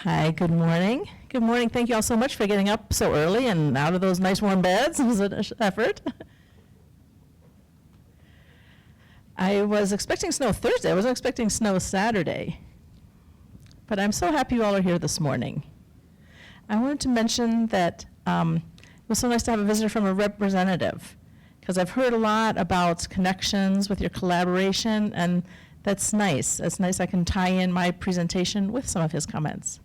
Hi, good morning. Good morning. Thank you all so much for getting up so early and out of those nice warm beds. It was an effort. I was expecting snow Thursday. I wasn't expecting snow Saturday. But I'm so happy you all are here this morning. I wanted to mention that it was so nice to have a visitor from a representative, because I've heard a lot about connections with your collaboration, and that's nice. It's nice I can tie in my presentation with some of his comments.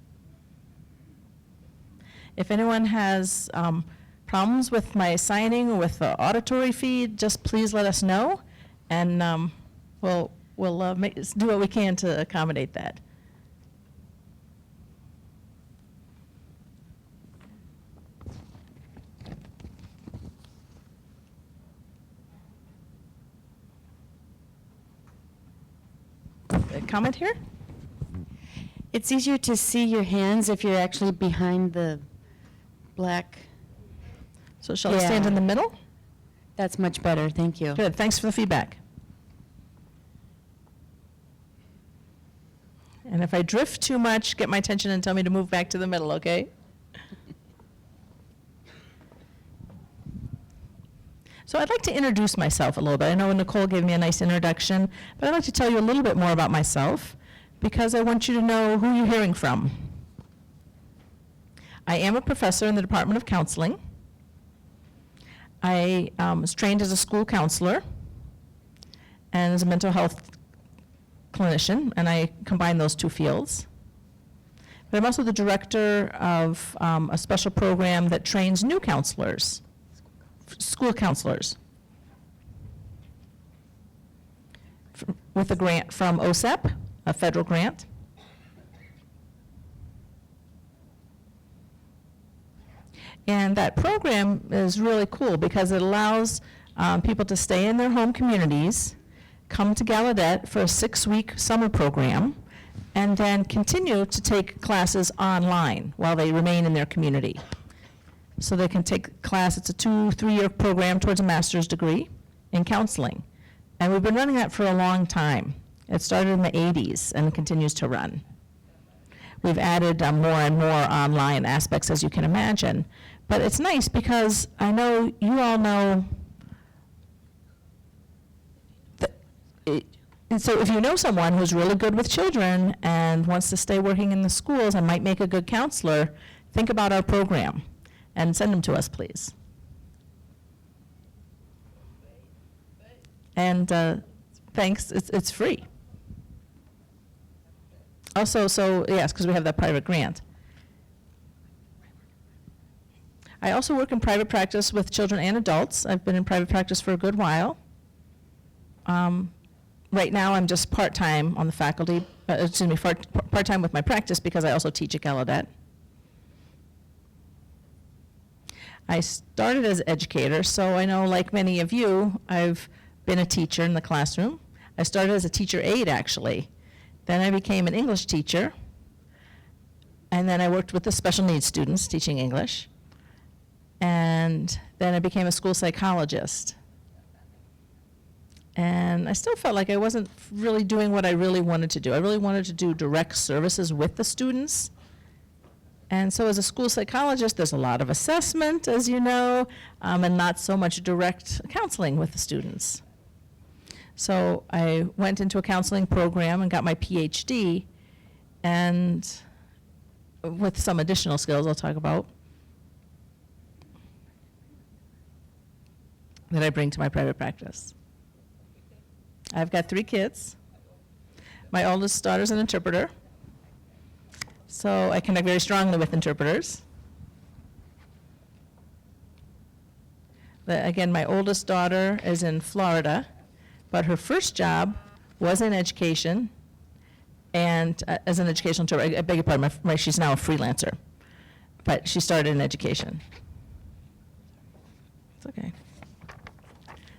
If anyone has problems with my signing or with the auditory feed, just please let us know, and we'll do what we can to accommodate that. A comment here? It's easier to see your hands if you're actually behind the black. So shall I stand in the middle? That's much better, thank you. Good, thanks for the feedback. And if I drift too much, get my attention and tell me to move back to the middle, okay? So I'd like to introduce myself a little bit. I know Nicole gave me a nice introduction, but I'd like to tell you a little bit more about myself because I want you to know who you're hearing from. I am a professor in the Department of Counseling. I was trained as a school counselor and as a mental health clinician, and I combine those two fields. But I'm also the director of a special program that trains new counselors, school counselors, with a grant from OSEP, a federal grant. And that program is really cool because it allows people to stay in their home communities, come to Gallaudet for a 6-week summer program, and then continue to take classes online while they remain in their community. So they can take class, it's a 2-3-year program towards a master's degree in counseling. And we've been running that for a long time. It started in the 80s and it continues to run. We've added more and more online aspects, as you can imagine. But it's nice because I know you all know, and so if you know someone who's really good with children and wants to stay working in the schools and might make a good counselor, think about our program and send them to us, please. And thanks, it's free. Also, so yes, because we have that private grant. I also work in private practice with children and adults. I've been in private practice for a good while. Right now, I'm just part-time on the faculty, part-time with my practice because I also teach at Gallaudet. I started as an educator, so I know, like many of you, I've been a teacher in the classroom. I started as a teacher aide, actually. Then I became an English teacher, and then I worked with the special needs students teaching English. And then I became a school psychologist. And I still felt like I wasn't really doing what I really wanted to do. I really wanted to do direct services with the students. And so as a school psychologist, there's a lot of assessment, as you know, and not so much direct counseling with the students. So I went into a counseling program and got my PhD, and with some additional skills I'll talk about that I bring to my private practice. I've got 3 kids. My oldest daughter's an interpreter, so I connect very strongly with interpreters. But again, my oldest daughter is in Florida, but her first job was in education, and as an educational interpreter, I beg your pardon, she's now a freelancer, but she started in education. It's okay.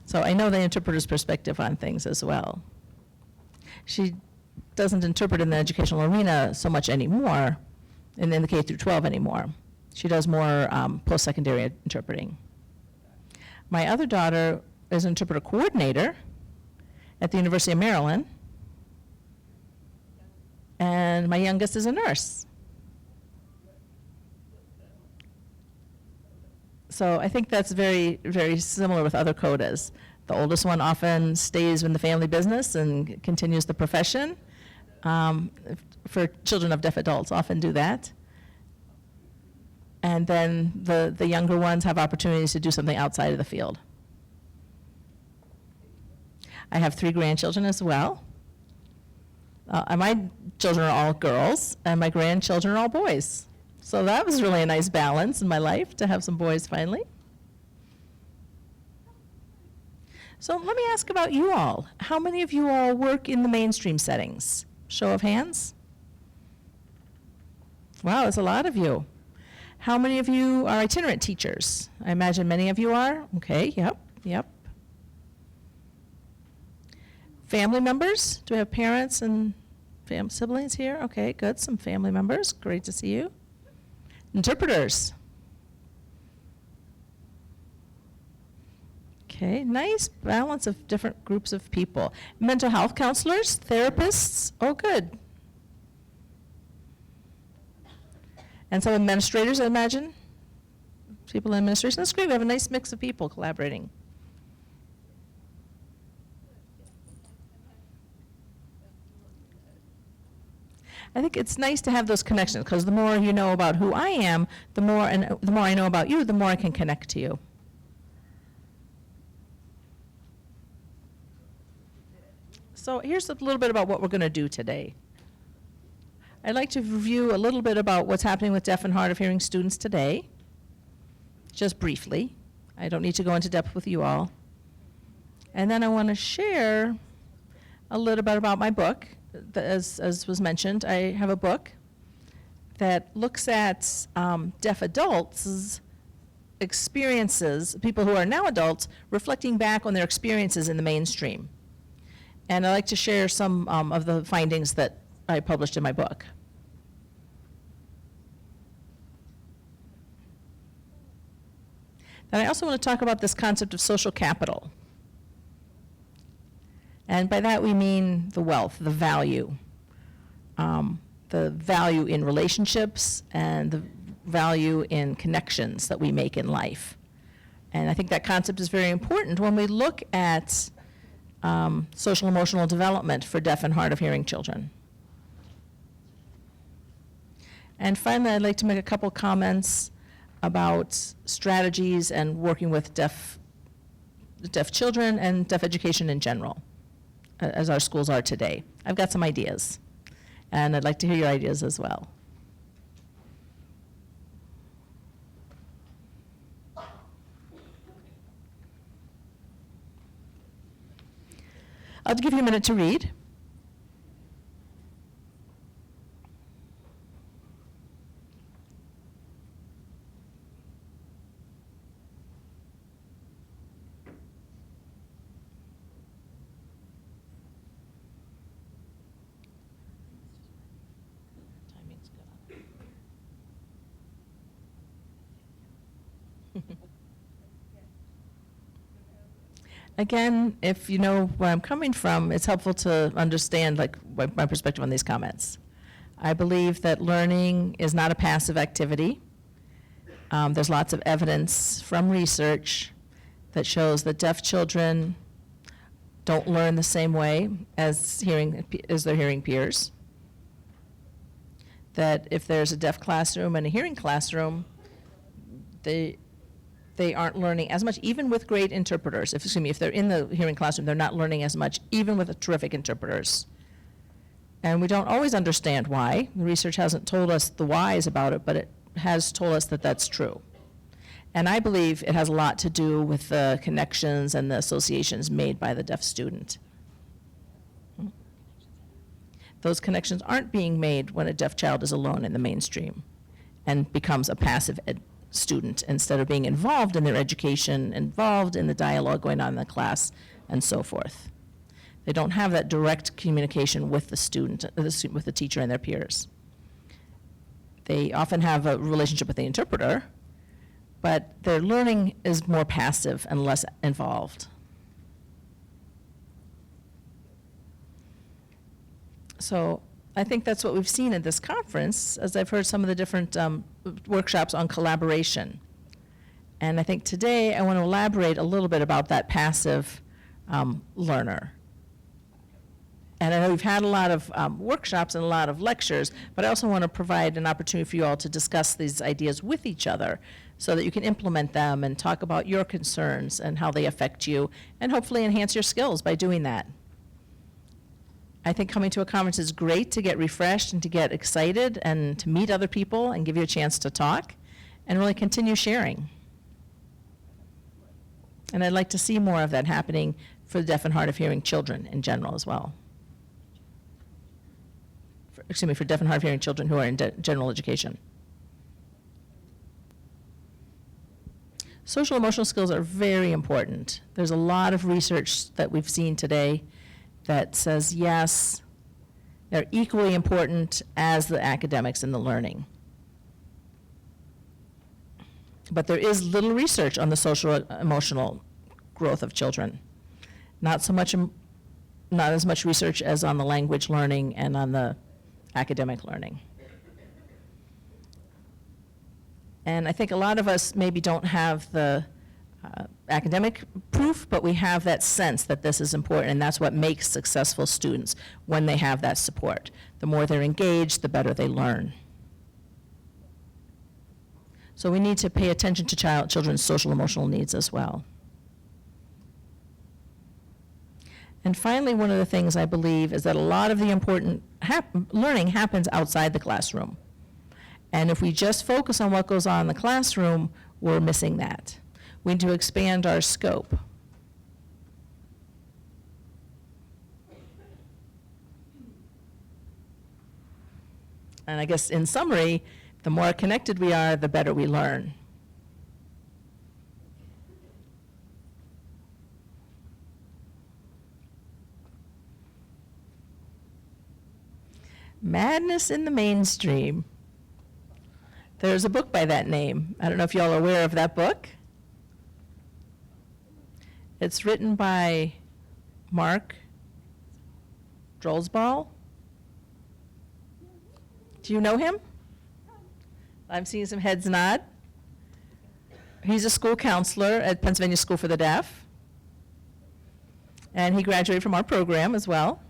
So I know the interpreter's perspective on things as well. She doesn't interpret in the educational arena so much anymore, and in the K through 12 anymore. She does more post-secondary interpreting. My other daughter is an interpreter coordinator at the University of Maryland, and my youngest is a nurse. So I think that's very, very similar with other codas. The oldest one often stays in the family business and continues the profession. For children of deaf adults, often do that. And then the younger ones have opportunities to do something outside of the field. I have 3 grandchildren as well. And my children are all girls, and my grandchildren are all boys. So that was really a nice balance in my life to have some boys finally. So let me ask about you all. How many of you all work in the mainstream settings? Show of hands. Wow, that's a lot of you. How many of you are itinerant teachers? I imagine many of you are. Okay, yep. Family members? Do we have parents and siblings here? Okay, good, some family members. Great to see you. Interpreters. Okay, nice balance of different groups of people. Mental health counselors, therapists, oh good. And some administrators, I imagine? People in administration, that's great, we have a nice mix of people collaborating. I think it's nice to have those connections, because the more you know about who I am, the more I know about you, the more I can connect to you. So here's a little bit about what we're going to do today. I'd like to review a little bit about what's happening with deaf and hard of hearing students today, just briefly. I don't need to go into depth with you all. And then I want to share a little bit about my book. As was mentioned, I have a book that looks at deaf adults' experiences, people who are now adults, reflecting back on their experiences in the mainstream. And I'd like to share some of the findings that I published in my book. And I also want to talk about this concept of social capital. And by that we mean the wealth, the value in relationships and the value in connections that we make in life. And I think that concept is very important when we look at social emotional development for deaf and hard of hearing children. And finally, I'd like to make a couple comments about strategies and working with deaf children and deaf education in general, as our schools are today. I've got some ideas, and I'd like to hear your ideas as well. I'll give you a minute to read. Timing's good on it. Again, if you know where I'm coming from, it's helpful to understand my perspective on these comments. I believe that learning is not a passive activity. There's lots of evidence from research that shows that deaf children don't learn the same way as their hearing peers. That if there's a deaf classroom and a hearing classroom, they aren't learning as much, even with great interpreters. If they're in the hearing classroom, they're not learning as much, even with terrific interpreters. And we don't always understand why. The research hasn't told us the whys about it, but it has told us that that's true. And I believe it has a lot to do with the connections and the associations made by the deaf student. Those connections aren't being made when a deaf child is alone in the mainstream and becomes a passive student instead of being involved in their education, involved in the dialogue going on in the class, and so forth. They don't have that direct communication with the student, with the teacher and their peers. They often have a relationship with the interpreter, but their learning is more passive and less involved. So I think that's what we've seen at this conference, as I've heard some of the different workshops on collaboration. And I think today I want to elaborate a little bit about that passive learner. And I know we've had a lot of workshops and a lot of lectures, but I also want to provide an opportunity for you all to discuss these ideas with each other so that you can implement them and talk about your concerns and how they affect you, and hopefully enhance your skills by doing that. I think coming to a conference is great to get refreshed and to get excited and to meet other people and give you a chance to talk and really continue sharing. And I'd like to see more of that happening for the deaf and hard of hearing children in general as well. For deaf and hard of hearing children who are in general education. Social emotional skills are very important. There's a lot of research that we've seen today that says yes, they're equally important as the academics and the learning. But there is little research on the social emotional growth of children. Not as much research as on the language learning and on the academic learning. And I think a lot of us maybe don't have the academic proof, but we have that sense that this is important, and that's what makes successful students when they have that support. The more they're engaged, the better they learn. So we need to pay attention to children's social emotional needs as well. And finally, one of the things I believe is that a lot of the important learning happens outside the classroom. And if we just focus on what goes on in the classroom, we're missing that. We need to expand our scope. And I guess in summary, the more connected we are, the better we learn. Madness in the Mainstream. There's a book by that name. I don't know if y'all are aware of that book. It's written by Mark Drolsball. Do you know him? I'm seeing some heads nod. He's a school counselor at Pennsylvania School for the Deaf. And he graduated from our program as well.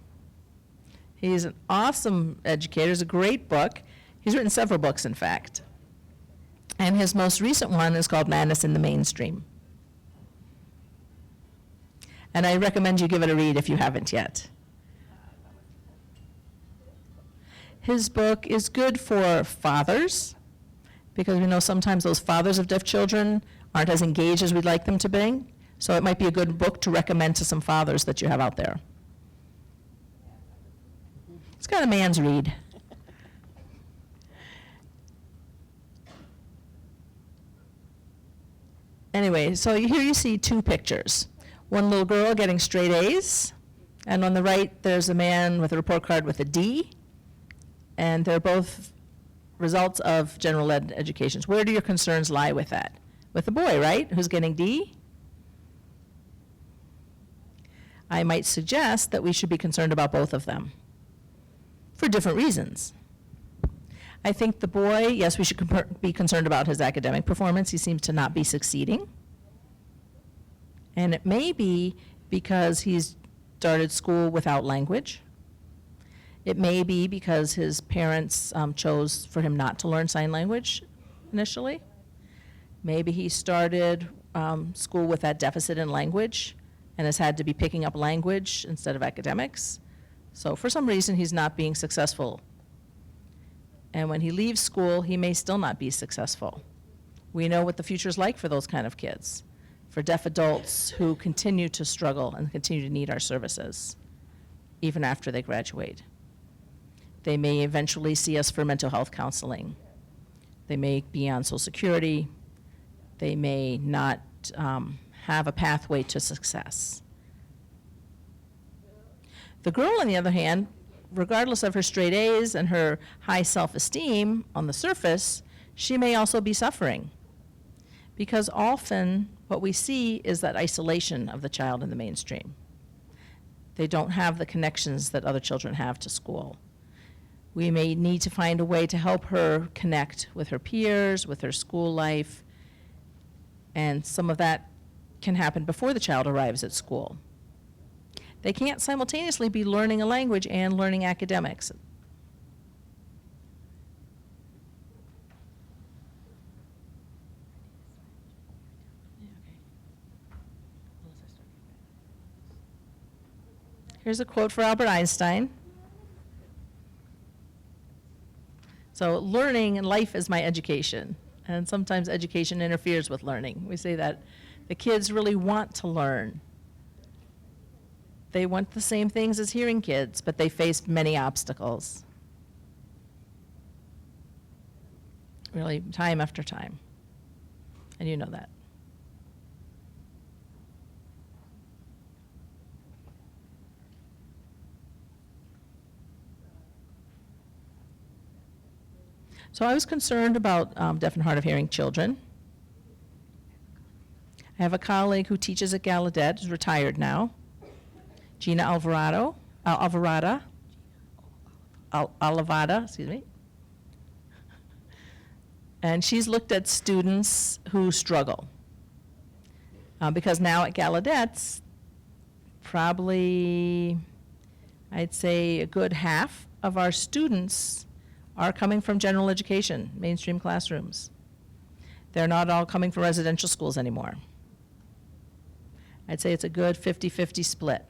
He's an awesome educator. It's a great book. He's written several books, in fact. And his most recent one is called Madness in the Mainstream. And I recommend you give it a read if you haven't yet. His book is good for fathers, because we know sometimes those fathers of deaf children aren't as engaged as we'd like them to be. So it might be a good book to recommend to some fathers that you have out there. It's kind of a man's read. Anyway, so here you see two pictures. One little girl getting straight A's, and on the right there's a man with a report card with a D, and they're both results of general ed education. Where do your concerns lie with that? With the boy, right, who's getting D? I might suggest that we should be concerned about both of them for different reasons. I think the boy, yes, we should be concerned about his academic performance. He seems to not be succeeding. And it may be because he's started school without language. It may be because his parents chose for him not to learn sign language initially. Maybe he started school with that deficit in language and has had to be picking up language instead of academics. So for some reason, he's not being successful. And when he leaves school, he may still not be successful. We know what the future's like for those kind of kids, for deaf adults who continue to struggle and continue to need our services, even after they graduate. They may eventually see us for mental health counseling. They may be on Social Security. They may not have a pathway to success. The girl, on the other hand, regardless of her straight A's and her high self-esteem on the surface, she may also be suffering. Because often what we see is that isolation of the child in the mainstream. They don't have the connections that other children have to school. We may need to find a way to help her connect with her peers, with her school life, And some of that can happen before the child arrives at school. They can't simultaneously be learning a language and learning academics. Here's a quote for Albert Einstein. So learning and life is my education. And sometimes education interferes with learning. We say that the kids really want to learn. They want the same things as hearing kids, but they face many obstacles. Really, time after time. And you know that. So I was concerned about deaf and hard of hearing children. I have a colleague who teaches at Gallaudet, who's retired now, Gina Alvarada, excuse me. And she's looked at students who struggle. Because now at Gallaudet, probably, I'd say a good half of our students are coming from general education, mainstream classrooms. They're not all coming from residential schools anymore. I'd say it's a good 50-50 split.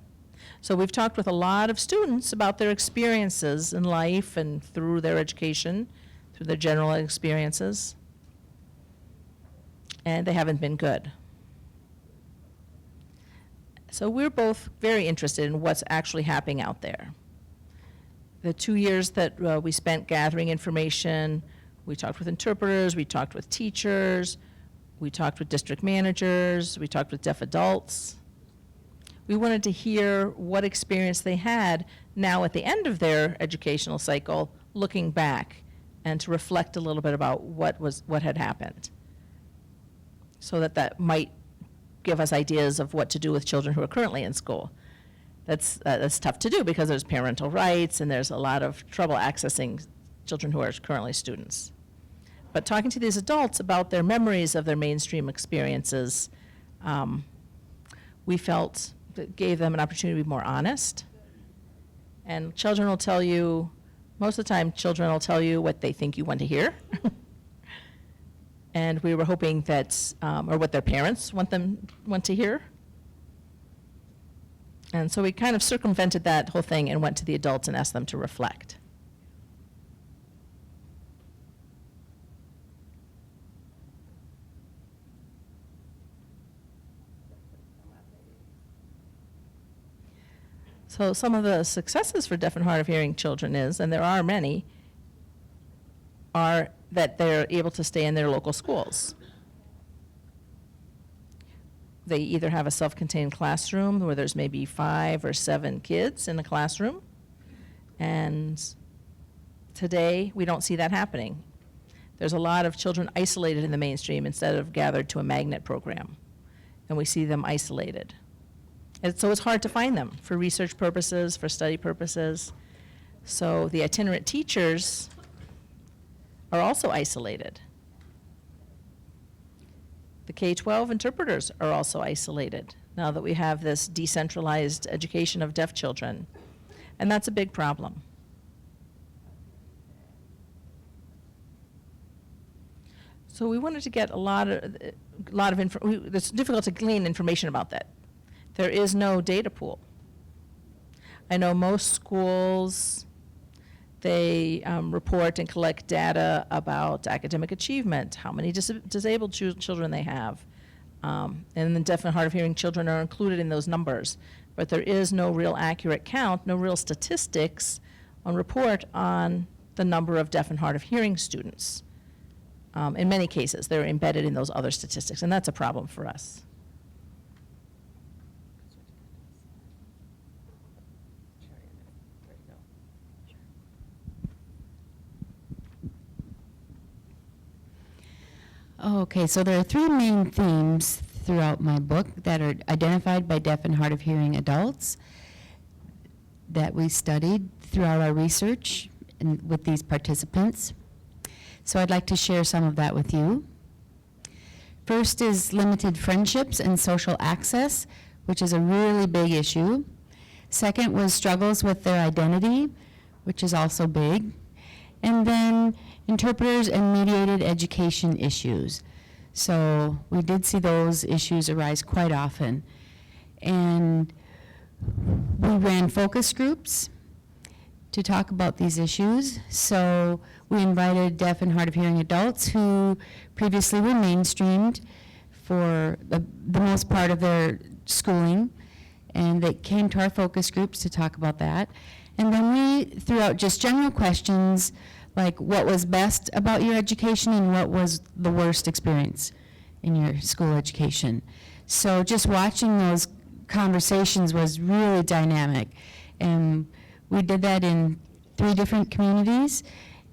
So we've talked with a lot of students about their experiences in life and through their education, through their general experiences, and they haven't been good. So we're both very interested in what's actually happening out there. The 2 years that we spent gathering information, we talked with interpreters, we talked with teachers, we talked with district managers, we talked with deaf adults. We wanted to hear what experience they had now at the end of their educational cycle, looking back, and to reflect a little bit about what had happened, so that might give us ideas of what to do with children who are currently in school. That's tough to do because there's parental rights and there's a lot of trouble accessing children who are currently students. But talking to these adults about their memories of their mainstream experiences, we felt that gave them an opportunity to be more honest. And children will tell you, most of the time, children will tell you what they think you want to hear. And we were hoping that, or what their parents want to hear. And so we kind of circumvented that whole thing and went to the adults and asked them to reflect. So some of the successes for deaf and hard of hearing children is, and there are many, are that they're able to stay in their local schools. They either have a self-contained classroom where there's maybe 5 or 7 kids in the classroom, and today we don't see that happening. There's a lot of children isolated in the mainstream instead of gathered to a magnet program, and we see them isolated. And so it's hard to find them for research purposes, for study purposes. So the itinerant teachers are also isolated. The K-12 interpreters are also isolated now that we have this decentralized education of deaf children. And that's a big problem. So we wanted to get a lot of info. It's difficult to glean information about that. There is no data pool. I know most schools, they report and collect data about academic achievement, how many disabled children they have, and the deaf and hard of hearing children are included in those numbers. But there is no real accurate count, no real statistics on report on the number of deaf and hard of hearing students. In many cases, they're embedded in those other statistics, and that's a problem for us. Okay, so there are 3 main themes throughout my book that are identified by deaf and hard of hearing adults that we studied throughout our research and with these participants. So I'd like to share some of that with you. First is limited friendships and social access, which is a really big issue. Second was struggles with their identity, which is also big. And then interpreters and mediated education issues. So we did see those issues arise quite often. And we ran focus groups to talk about these issues. So we invited deaf and hard of hearing adults who previously were mainstreamed for the most part of their schooling, and they came to our focus groups to talk about that. And then we threw out just general questions like what was best about your education and what was the worst experience in your school education. So just watching those conversations was really dynamic. And we did that in 3 different communities.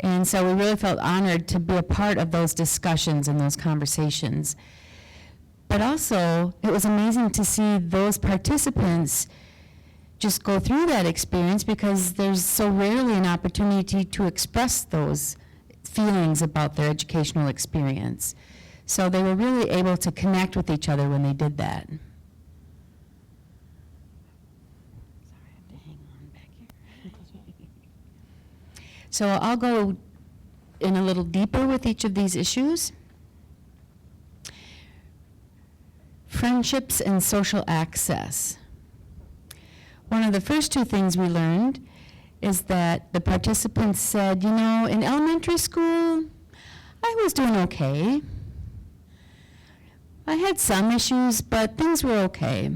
And so we really felt honored to be a part of those discussions and those conversations. But also, it was amazing to see those participants just go through that experience because there's so rarely an opportunity to express those feelings about their educational experience. So they were really able to connect with each other when they did that. Sorry, I have to hang on back here. So I'll go in a little deeper with each of these issues. Friendships and social access. One of the first 2 things we learned is that the participants said, you know, in elementary school, I was doing okay. I had some issues, but things were okay.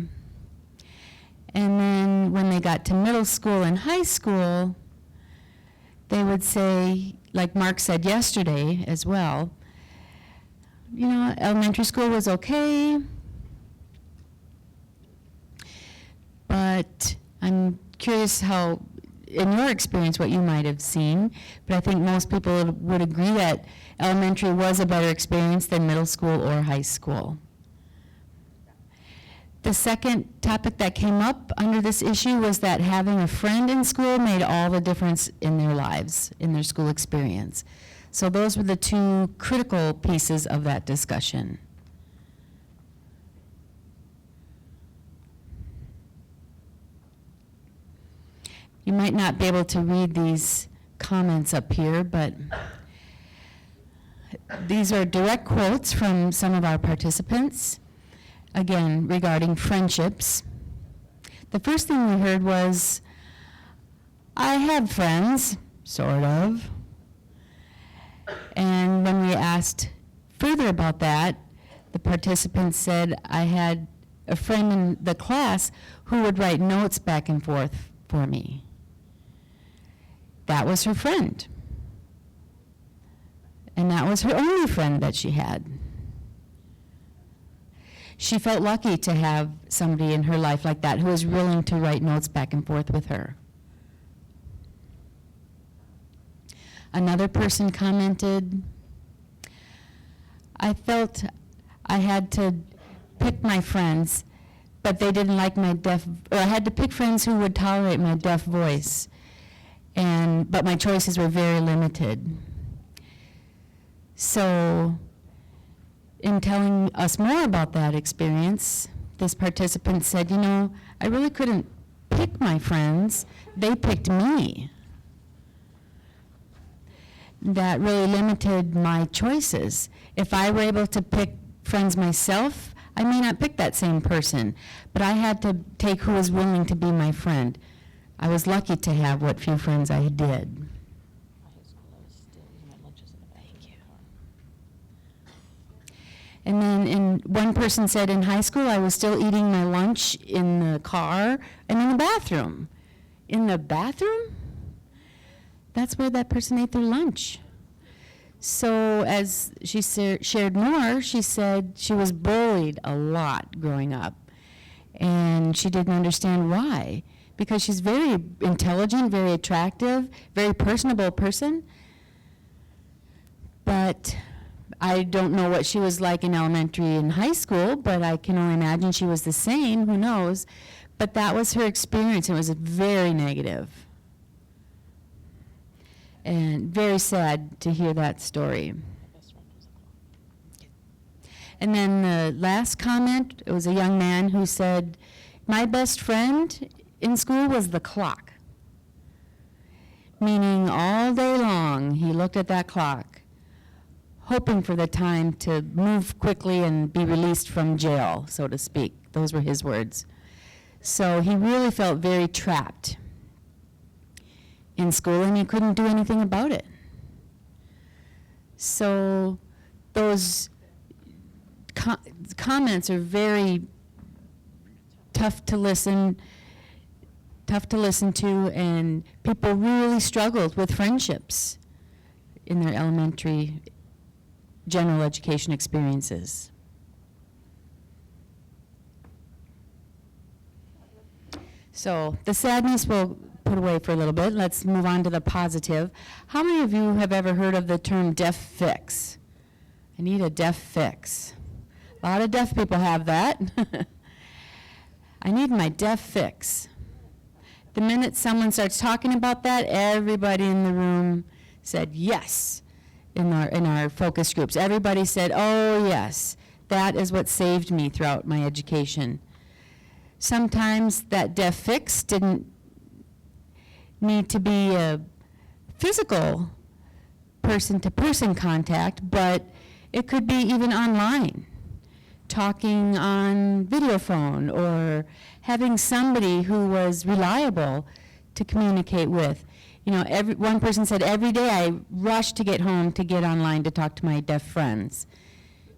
And then when they got to middle school and high school, they would say, like Mark said yesterday as well, you know, elementary school was okay, but I'm curious how, in your experience, what you might have seen, but I think most people would agree that elementary was a better experience than middle school or high school. The second topic that came up under this issue was that having a friend in school made all the difference in their lives, in their school experience. So those were the 2 critical pieces of that discussion. You might not be able to read these comments up here, but these are direct quotes from some of our participants, again, regarding friendships. The first thing we heard was, I have friends, sort of. And when we asked further about that, the participants said, I had a friend in the class who would write notes back and forth for me. That was her friend. And that was her only friend that she had. She felt lucky to have somebody in her life like that who was willing to write notes back and forth with her. Another person commented, I felt I had to pick my friends, but they didn't like my deaf, or I had to pick friends who would tolerate my deaf voice, but my choices were very limited. So, in telling us more about that experience, this participant said, you know, I really couldn't pick my friends, they picked me. That really limited my choices. If I were able to pick friends myself, I may not pick that same person, but I had to take who was willing to be my friend. I was lucky to have what few friends I did. And then one person said in high school I was still eating my lunch in the car and in the bathroom. In the bathroom? That's where that person ate their lunch. So as she shared more, she said she was bullied a lot growing up. And she didn't understand why. Because she's very intelligent, very attractive, very personable person. But I don't know what she was like in elementary and high school, but I can only imagine she was the same, who knows. But that was her experience, and it was very negative. And very sad to hear that story. And then the last comment, it was a young man who said, my best friend in school was the clock. Meaning all day long he looked at that clock, hoping for the time to move quickly and be released from jail, so to speak. Those were his words. So he really felt very trapped in school, and he couldn't do anything about it. So those comments are very tough to listen to, and people really struggled with friendships in their elementary general education experiences. So the sadness we'll put away for a little bit. Let's move on to the positive. How many of you have ever heard of the term deaf fix? I need a deaf fix. A lot of deaf people have that. I need my deaf fix. The minute someone starts talking about that, everybody in the room said yes in our focus groups. Everybody said, oh yes, that is what saved me throughout my education. Sometimes that deaf fix didn't need to be a physical person-to-person contact, but it could be even online, talking on video phone, or having somebody who was reliable to communicate with. You know, one person said, every day I rush to get home to get online to talk to my deaf friends,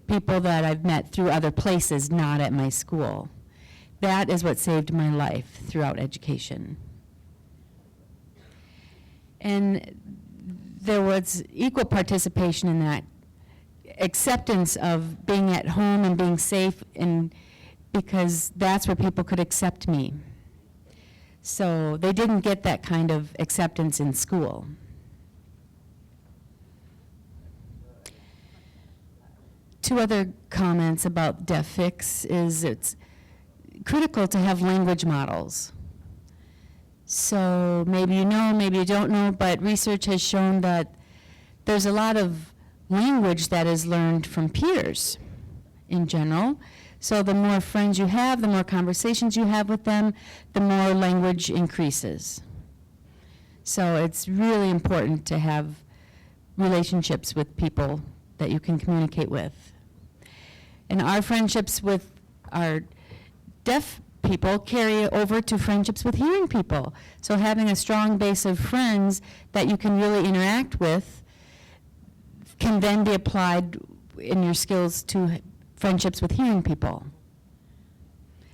people that I've met through other places, not at my school. That is what saved my life throughout education. And there was equal participation in that, acceptance of being at home and being safe, and because that's where people could accept me. So they didn't get that kind of acceptance in school. Two other comments about deaf fix is it's critical to have language models. So maybe you know, maybe you don't know, but research has shown that there's a lot of language that is learned from peers in general. So the more friends you have, the more conversations you have with them, the more language increases. So it's really important to have relationships with people that you can communicate with. And our friendships with our deaf people carry over to friendships with hearing people. So having a strong base of friends that you can really interact with can then be applied in your skills to friendships with hearing people.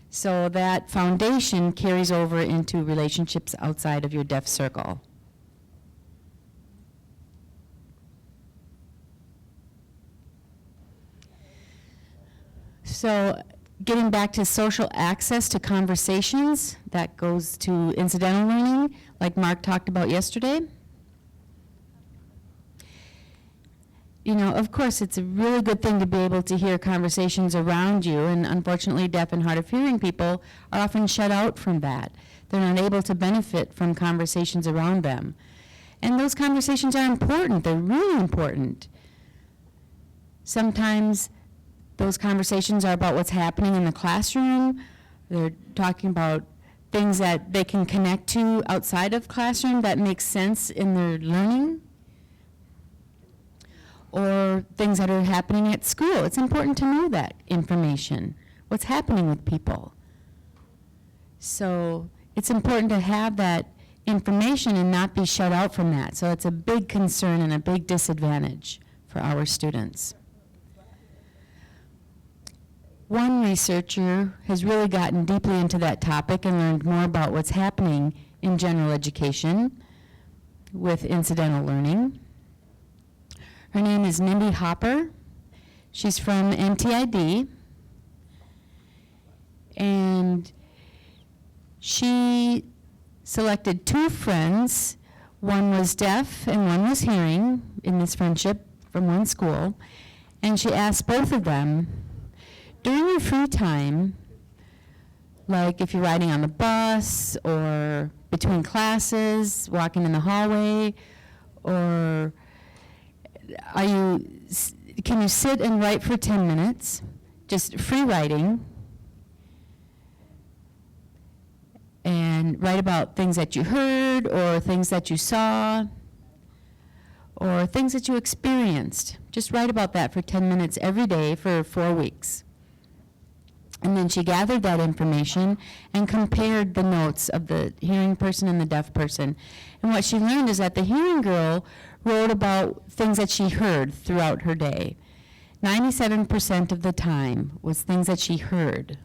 So that foundation carries over into relationships outside of your deaf circle. So getting back to social access to conversations, that goes to incidental learning, like Mark talked about yesterday. You know, of course, it's a really good thing to be able to hear conversations around you, and unfortunately, deaf and hard of hearing people are often shut out from that. They're not able to benefit from conversations around them. And those conversations are important. They're really important. Sometimes those conversations are about what's happening in the classroom. They're talking about things that they can connect to outside of classroom that make sense in their learning, or things that are happening at school. It's important to know that information, what's happening with people. So it's important to have that information and not be shut out from that. So it's a big concern and a big disadvantage for our students. One researcher has really gotten deeply into that topic and learned more about what's happening in general education with incidental learning. Her name is Mindy Hopper. She's from NTID, and she selected two friends. One was deaf and one was hearing in this friendship from one school, and she asked both of them, during your free time, like if you're riding on the bus or between classes, walking in the hallway, or can you sit and write for 10 minutes? just free writing, and write about things that you heard or things that you saw or things that you experienced. Just write about that for 10 minutes every day for 4 weeks. And then she gathered that information and compared the notes of the hearing person and the deaf person. And what she learned is that the hearing girl wrote about things that she heard throughout her day. 97% of the time was things that she heard.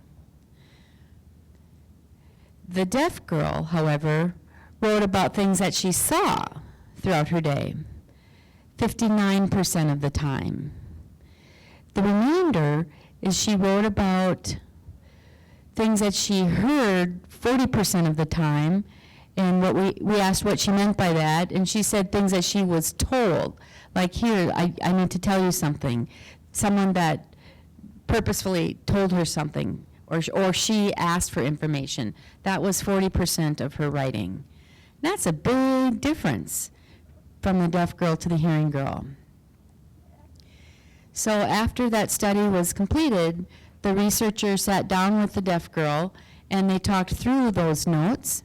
The deaf girl, however, wrote about things that she saw throughout her day, 59% of the time. The remainder is she wrote about things that she heard 40% of the time, and what we asked what she meant by that, and she said things that she was told, like, here, I need to tell you something. Someone that purposefully told her something, or she asked for information. That was 40% of her writing. That's a big difference from the deaf girl to the hearing girl. So after that study was completed, the researcher sat down with the deaf girl and they talked through those notes.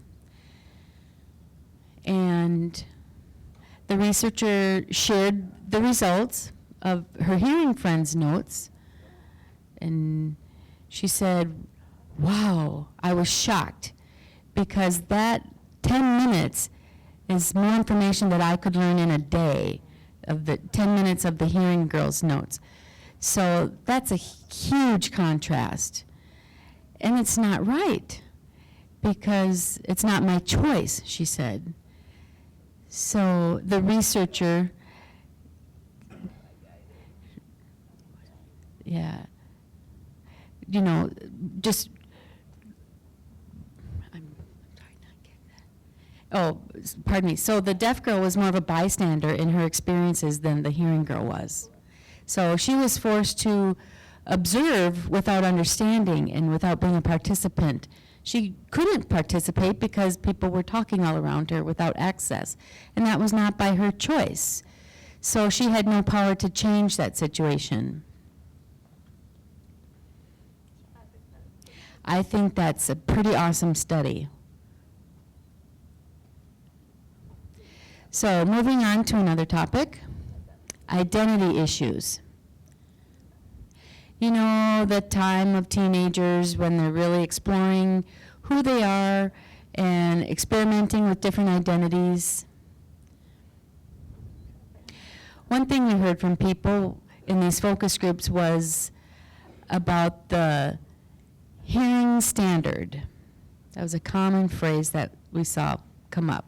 And the researcher shared the results of her hearing friend's notes. And she said, wow, I was shocked, because that 10 minutes is more information that I could learn in a day, of the 10 minutes of the hearing girl's notes. So that's a huge contrast. And it's not right, because it's not my choice, she said. So the researcher, just, I'm sorry, not get that. Oh, pardon me. So the deaf girl was more of a bystander in her experiences than the hearing girl was. So she was forced to observe without understanding and without being a participant. She couldn't participate because people were talking all around her without access, and that was not by her choice. So she had no power to change that situation. I think that's a pretty awesome study. So moving on to another topic, identity issues. You know, the time of teenagers when they're really exploring who they are and experimenting with different identities. One thing we heard from people in these focus groups was about the hearing standard. That was a common phrase that we saw come up.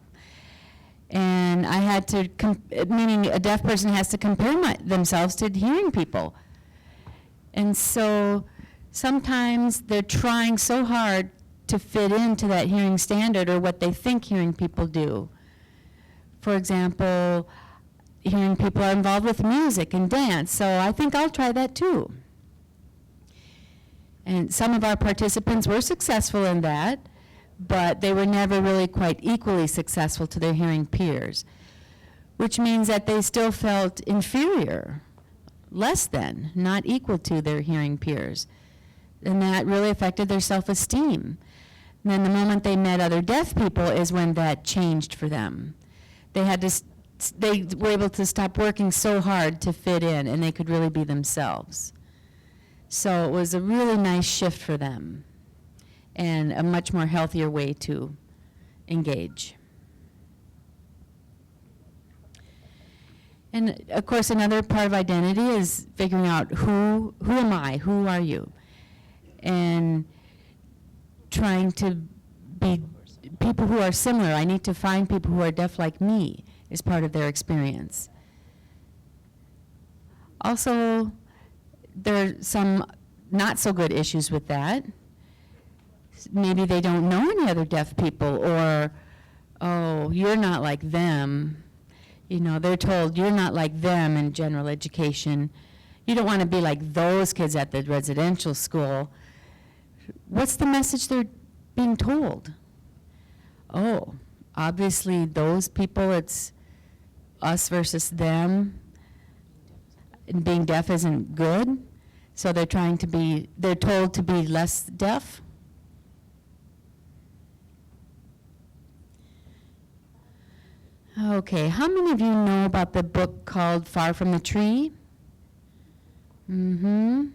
And I had to, meaning a deaf person has to compare themselves to hearing people. And so sometimes they're trying so hard to fit into that hearing standard or what they think hearing people do. For example, hearing people are involved with music and dance, so I think I'll try that too. And some of our participants were successful in that, but they were never really quite equally successful to their hearing peers, which means that they still felt inferior, less than, not equal to their hearing peers. And that really affected their self-esteem. And then the moment they met other deaf people is when that changed for them. They were able to stop working so hard to fit in, and they could really be themselves. So it was a really nice shift for them and a much more healthier way to engage. And of course, another part of identity is figuring out who am I, who are you? And trying to be people who are similar. I need to find people who are deaf like me as part of their experience. Also, there are some not so good issues with that. Maybe they don't know any other deaf people, or, oh, you're not like them. You know, they're told you're not like them in general education. You don't want to be like those kids at the residential school. What's the message they're being told? Oh, obviously those people, it's us versus them, and being deaf isn't good. So they're told to be less deaf. Okay, how many of you know about the book called Far from the Tree? Mm-hmm.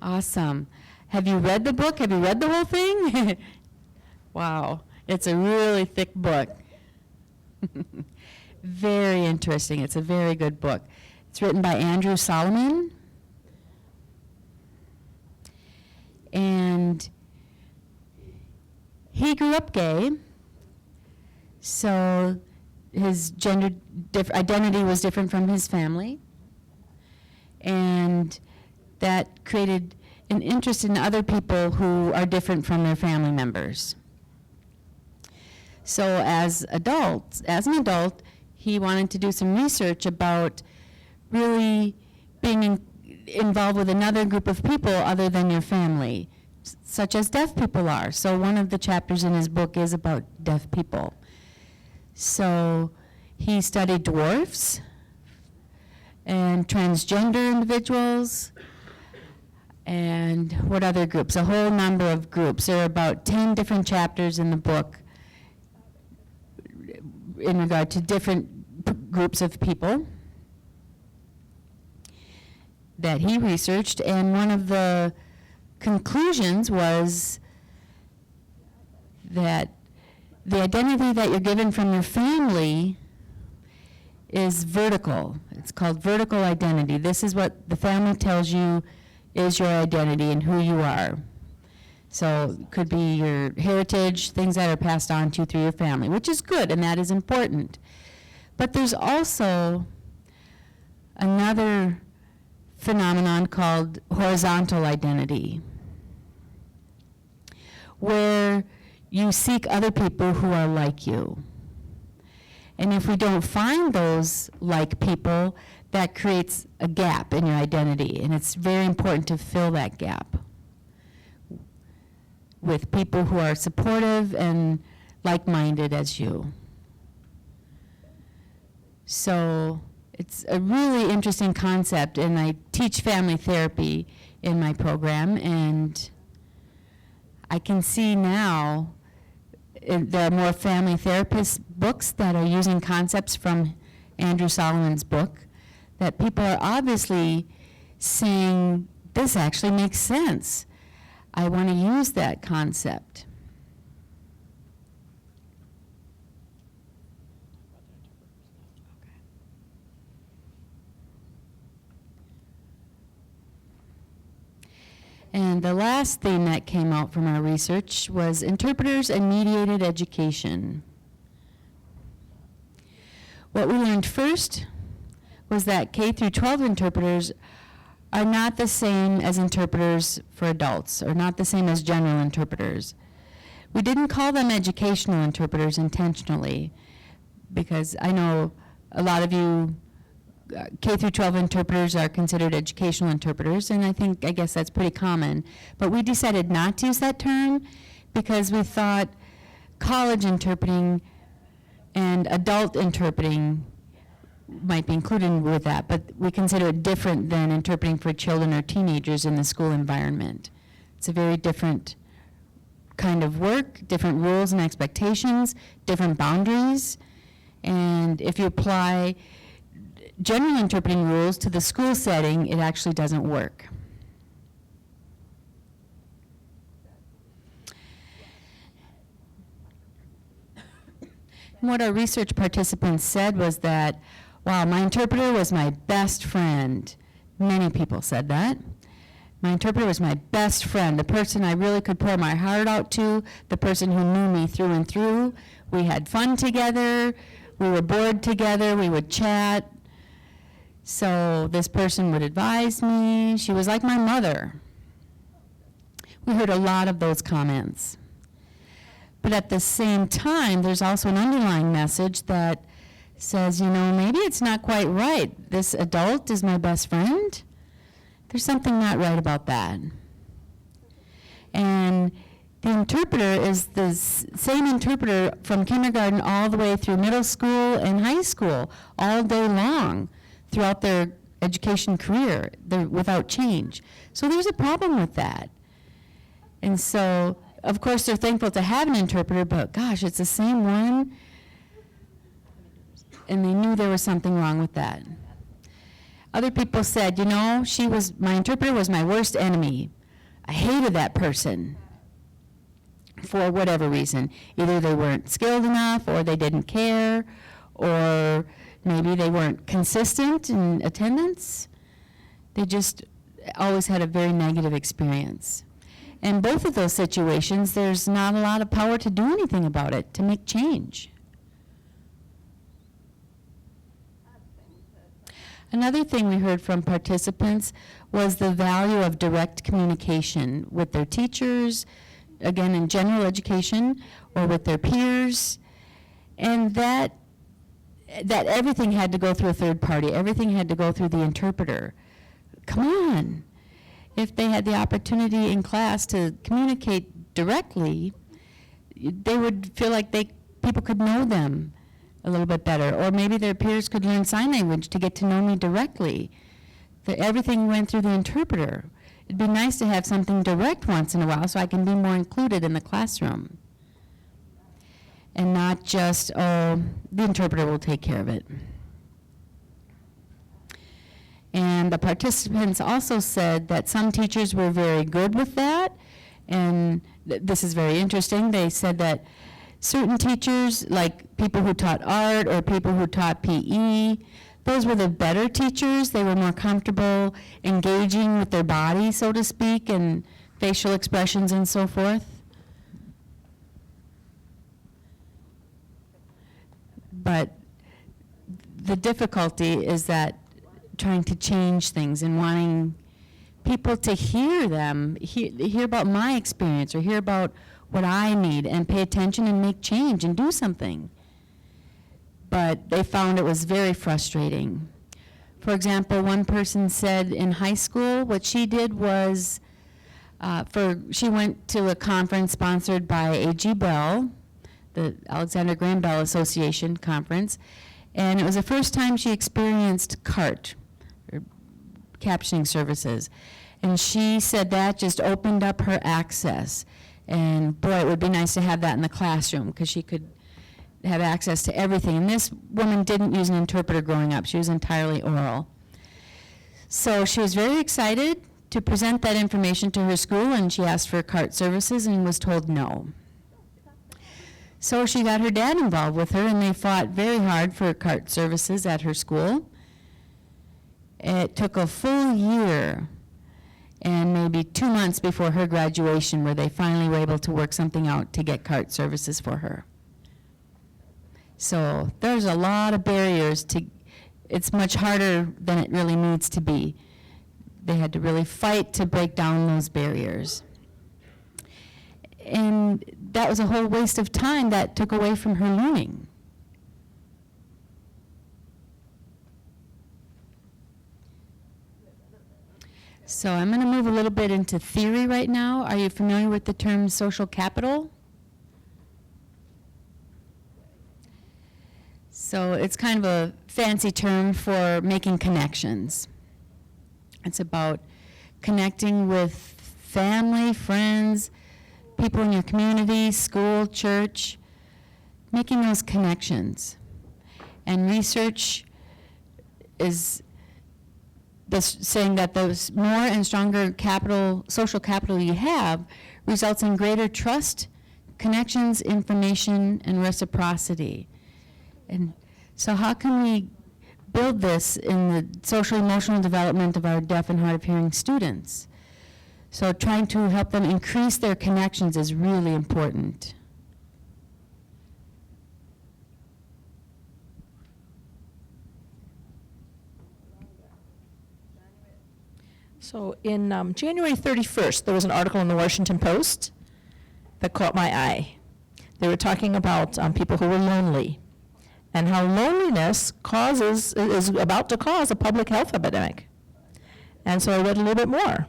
Awesome. Have you read the book? Have you read the whole thing? Wow, it's a really thick book. Very interesting. It's a very good book. It's written by Andrew Solomon. And he grew up gay, so his gender identity was different from his family. And that created an interest in other people who are different from their family members. So as an adult, he wanted to do some research about really being involved with another group of people other than your family, such as deaf people are. So one of the chapters in his book is about deaf people. So he studied dwarfs and transgender individuals, and what other groups? A whole number of groups. There are about 10 different chapters in the book in regard to different groups of people that he researched, and one of the conclusions was that the identity that you're given from your family is vertical. It's called vertical identity. This is what the family tells you is your identity and who you are. So it could be your heritage, things that are passed on to you through your family, which is good and that is important. But there's also another phenomenon called horizontal identity, where you seek other people who are like you. And if we don't find those like people, that creates a gap in your identity, and it's very important to fill that gap with people who are supportive and like-minded as you. So it's a really interesting concept, and I teach family therapy in my program, and I can see now there are more family therapist books that are using concepts from Andrew Solomon's book, that people are obviously saying, this actually makes sense. I want to use that concept. And the last theme that came out from our research was interpreters and mediated education. What we learned first was that K through 12 interpreters are not the same as interpreters for adults, or not the same as general interpreters. We didn't call them educational interpreters intentionally, because I know a lot of you K through 12 interpreters are considered educational interpreters, and I guess that's pretty common. But we decided not to use that term because we thought college interpreting and adult interpreting might be included with that, but we consider it different than interpreting for children or teenagers in the school environment. It's a very different kind of work, different rules and expectations, different boundaries, and if you apply general interpreting rules to the school setting, it actually doesn't work. And what our research participants said was that, wow, my interpreter was my best friend. Many people said that. My interpreter was my best friend, the person I really could pour my heart out to, the person who knew me through and through. We had fun together, we were bored together, we would chat. So this person would advise me. She was like my mother. We heard a lot of those comments. But at the same time, there's also an underlying message that says, maybe it's not quite right. This adult is my best friend. There's something not right about that. And the interpreter is the same interpreter from kindergarten all the way through middle school and high school, all day long, throughout their education career without change. So there's a problem with that. And so, of course, they're thankful to have an interpreter, but gosh, it's the same one. And they knew there was something wrong with that. Other people said, you know, my interpreter was my worst enemy. I hated that person for whatever reason. Either they weren't skilled enough, or they didn't care, or maybe they weren't consistent in attendance. They just always had a very negative experience. In both of those situations, there's not a lot of power to do anything about it, to make change. Another thing we heard from participants was the value of direct communication with their teachers, again in general education, or with their peers, and that everything had to go through a third party, everything had to go through the interpreter. Come on. If they had the opportunity in class to communicate directly, they would feel like people could know them a little bit better, or maybe their peers could learn sign language to get to know me directly. Everything went through the interpreter. It'd be nice to have something direct once in a while so I can be more included in the classroom. And not just, oh, the interpreter will take care of it. And the participants also said that some teachers were very good with that, and this is very interesting. They said that certain teachers, like people who taught art or people who taught PE, those were the better teachers. They were more comfortable engaging with their body, so to speak, and facial expressions and so forth. But the difficulty is that trying to change things and wanting people to hear them, hear about my experience or hear about what I need and pay attention and make change and do something. But they found it was very frustrating. For example, one person said in high school what she did was she went to a conference sponsored by A.G. Bell, the Alexander Graham Bell Association conference, and it was the first time she experienced CART, or captioning services. And she said that just opened up her access. And boy, it would be nice to have that in the classroom because she could have access to everything. And this woman didn't use an interpreter growing up. She was entirely oral. So she was very excited to present that information to her school, and she asked for CART services and was told no. So she got her dad involved with her, and they fought very hard for CART services at her school. It took a full year and maybe 2 months before her graduation where they finally were able to work something out to get CART services for her. So there's a lot of barriers it's much harder than it really needs to be. They had to really fight to break down those barriers. And that was a whole waste of time that took away from her learning. So I'm going to move a little bit into theory right now. Are you familiar with the term social capital? So it's kind of a fancy term for making connections. It's about connecting with family, friends, people in your community, school, church, making those connections. And research is saying that the more and stronger social capital you have results in greater trust, connections, information, and reciprocity. And so how can we build this in the social emotional development of our deaf and hard of hearing students? So trying to help them increase their connections is really important. So in January 31st, there was an article in the Washington Post that caught my eye. They were talking about people who were lonely and how loneliness is about to cause a public health epidemic. And so I read a little bit more.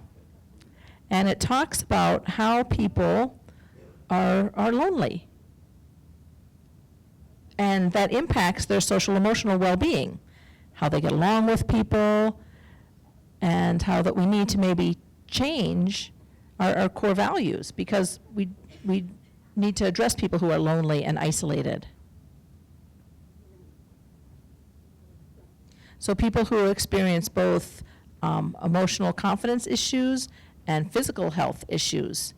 And it talks about how people are lonely. And that impacts their social emotional well-being, how they get along with people, and how that we need to maybe change our core values, because we need to address people who are lonely and isolated. So people who experience both emotional confidence issues and physical health issues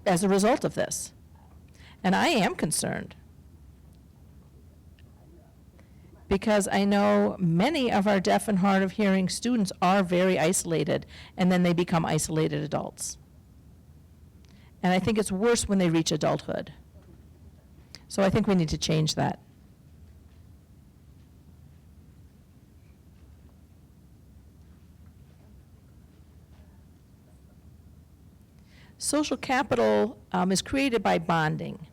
as a result of this. And I am concerned, because I know many of our deaf and hard of hearing students are very isolated, and then they become isolated adults. And I think it's worse when they reach adulthood. So I think we need to change that. Social capital is created by bonding.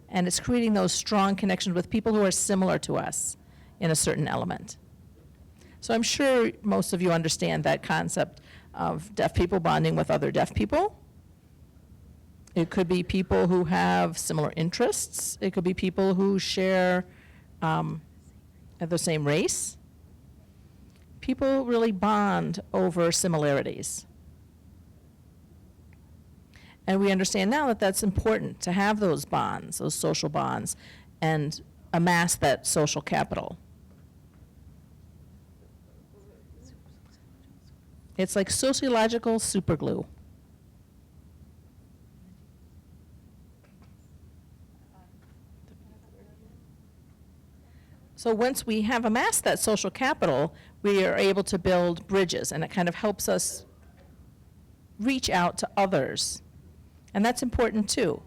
And it's creating those strong connections with people who are similar to us in a certain element. So I'm sure most of you understand that concept of deaf people bonding with other deaf people. It could be people who have similar interests. It could be people who share the same race. People really bond over similarities. And we understand now that that's important, to have those bonds, those social bonds, and amass that social capital. It's like sociological superglue. So once we have amassed that social capital, we are able to build bridges, and it kind of helps us reach out to others. And that's important too.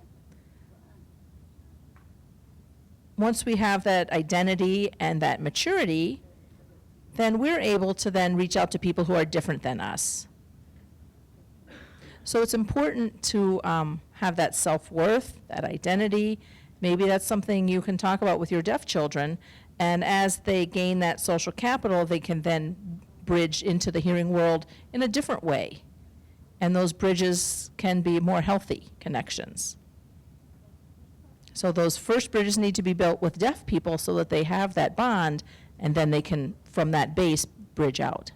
Once we have that identity and that maturity, then we're able to then reach out to people who are different than us. So it's important to have that self-worth, that identity. Maybe that's something you can talk about with your deaf children. And as they gain that social capital, they can then bridge into the hearing world in a different way. And those bridges can be more healthy connections. So those first bridges need to be built with deaf people so that they have that bond, and then they can, from that base, bridge out.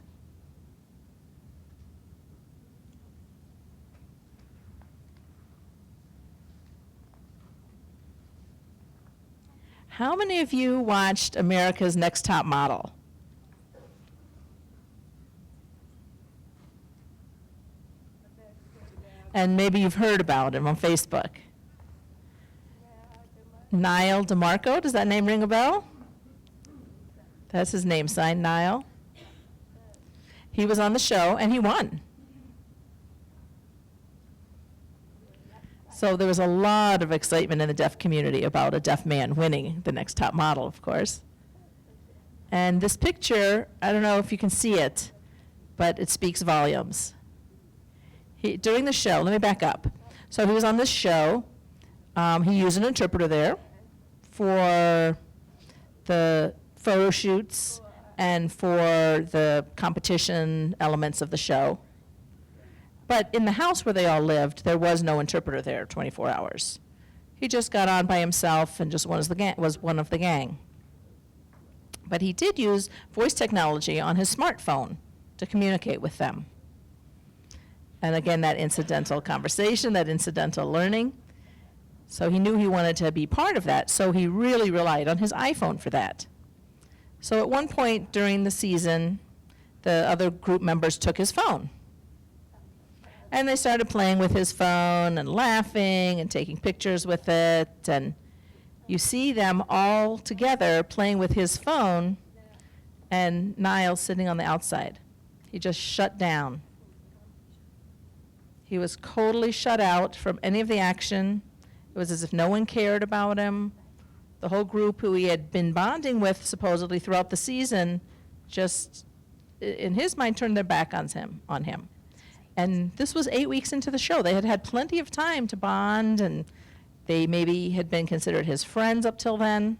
How many of you watched America's Next Top Model? And maybe you've heard about him on Facebook. Niall DeMarco, does that name ring a bell? That's his name sign, Niall. He was on the show and he won. So there was a lot of excitement in the deaf community about a deaf man winning the Next Top Model, of course. And this picture, I don't know if you can see it, but it speaks volumes. During the show, let me back up. So he was on this show. He used an interpreter there for the photo shoots and for the competition elements of the show. But in the house where they all lived, there was no interpreter there 24 hours. He just got on by himself and just was one of the gang. But he did use voice technology on his smartphone to communicate with them. And again, that incidental conversation, that incidental learning. So he knew he wanted to be part of that, so he really relied on his iPhone for that. So at one point during the season, the other group members took his phone. And they started playing with his phone and laughing and taking pictures with it. And you see them all together playing with his phone, and Niall sitting on the outside. He just shut down. He was totally shut out from any of the action. It was as if no one cared about him. The whole group who he had been bonding with supposedly throughout the season just, in his mind, turned their back on him. And this was 8 weeks into the show. They had had plenty of time to bond, and they maybe had been considered his friends up till then,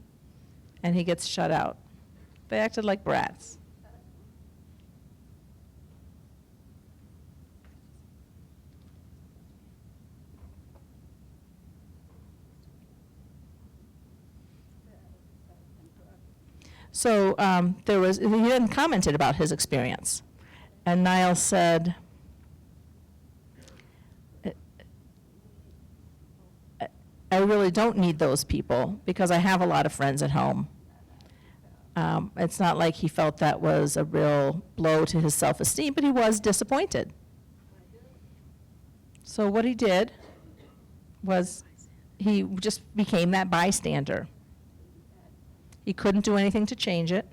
and he gets shut out. They acted like brats. So he then commented about his experience. And Niles said, I really don't need those people because I have a lot of friends at home. It's not like he felt that was a real blow to his self-esteem, but he was disappointed. So what he did was he just became that bystander. He couldn't do anything to change it.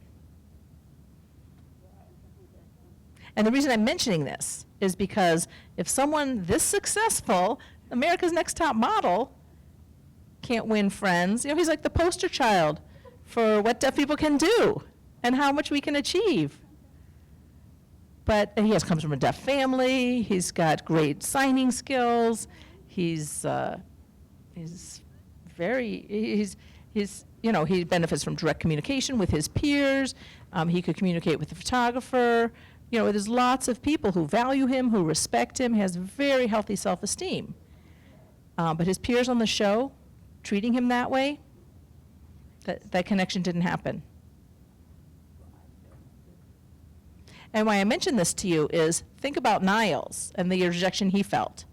And the reason I'm mentioning this is because if someone this successful, America's Next Top Model, can't win friends, he's like the poster child for what deaf people can do and how much we can achieve. But he comes from a deaf family. He's got great signing skills. He benefits from direct communication with his peers. He could communicate with the photographer. There's lots of people who value him, who respect him. He has very healthy self-esteem. But his peers on the show, treating him that way, that connection didn't happen. And why I mention this to you is think about Niles and the rejection he felt.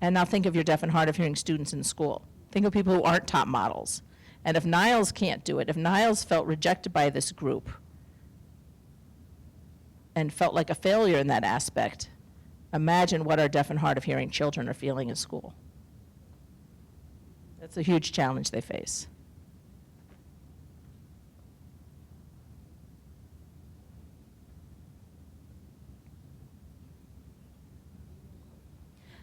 And now think of your deaf and hard of hearing students in school. Think of people who aren't top models. And if Niles can't do it, if Niles felt rejected by this group and felt like a failure in that aspect, imagine what our deaf and hard of hearing children are feeling in school. That's a huge challenge they face.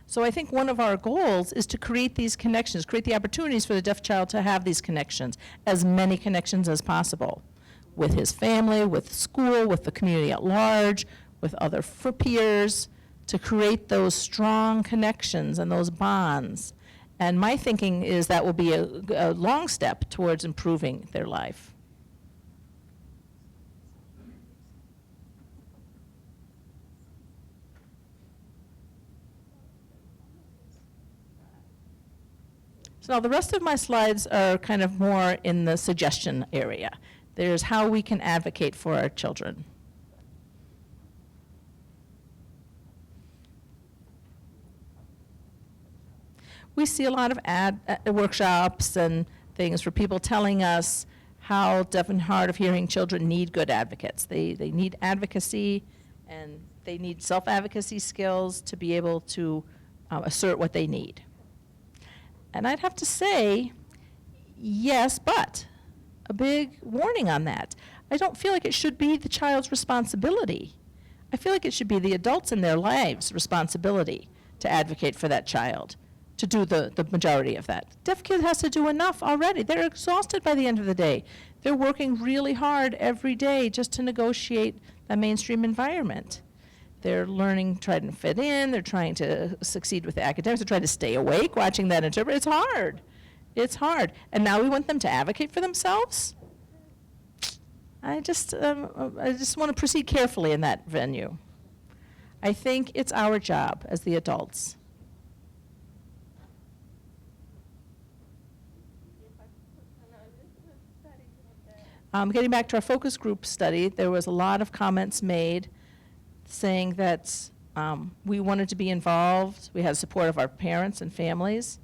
So I think one of our goals is to create these connections, create the opportunities for the deaf child to have these connections, as many connections as possible, with his family, with school, with the community at large, with other peers, to create those strong connections and those bonds. And my thinking is that will be a long step towards improving their life. So now the rest of my slides are kind of more in the suggestion area. There's how we can advocate for our children. We see a lot of workshops and things for people telling us how deaf and hard of hearing children need good advocates. They need advocacy, and they need self-advocacy skills to be able to assert what they need. And I'd have to say, yes, but a big warning on that. I don't feel like it should be the child's responsibility. I feel like it should be the adults in their lives' responsibility to advocate for that child, to do the majority of that. Deaf kid has to do enough already. They're exhausted by the end of the day. They're working really hard every day just to negotiate the mainstream environment. They're learning, trying to fit in. They're trying to succeed with the academics. They're trying to stay awake watching that interpret. It's hard. It's hard. And now we want them to advocate for themselves? I just want to proceed carefully in that venue. I think it's our job as the adults. Getting back to our focus group study, there was a lot of comments made saying that we wanted to be involved. We had support of our parents and families.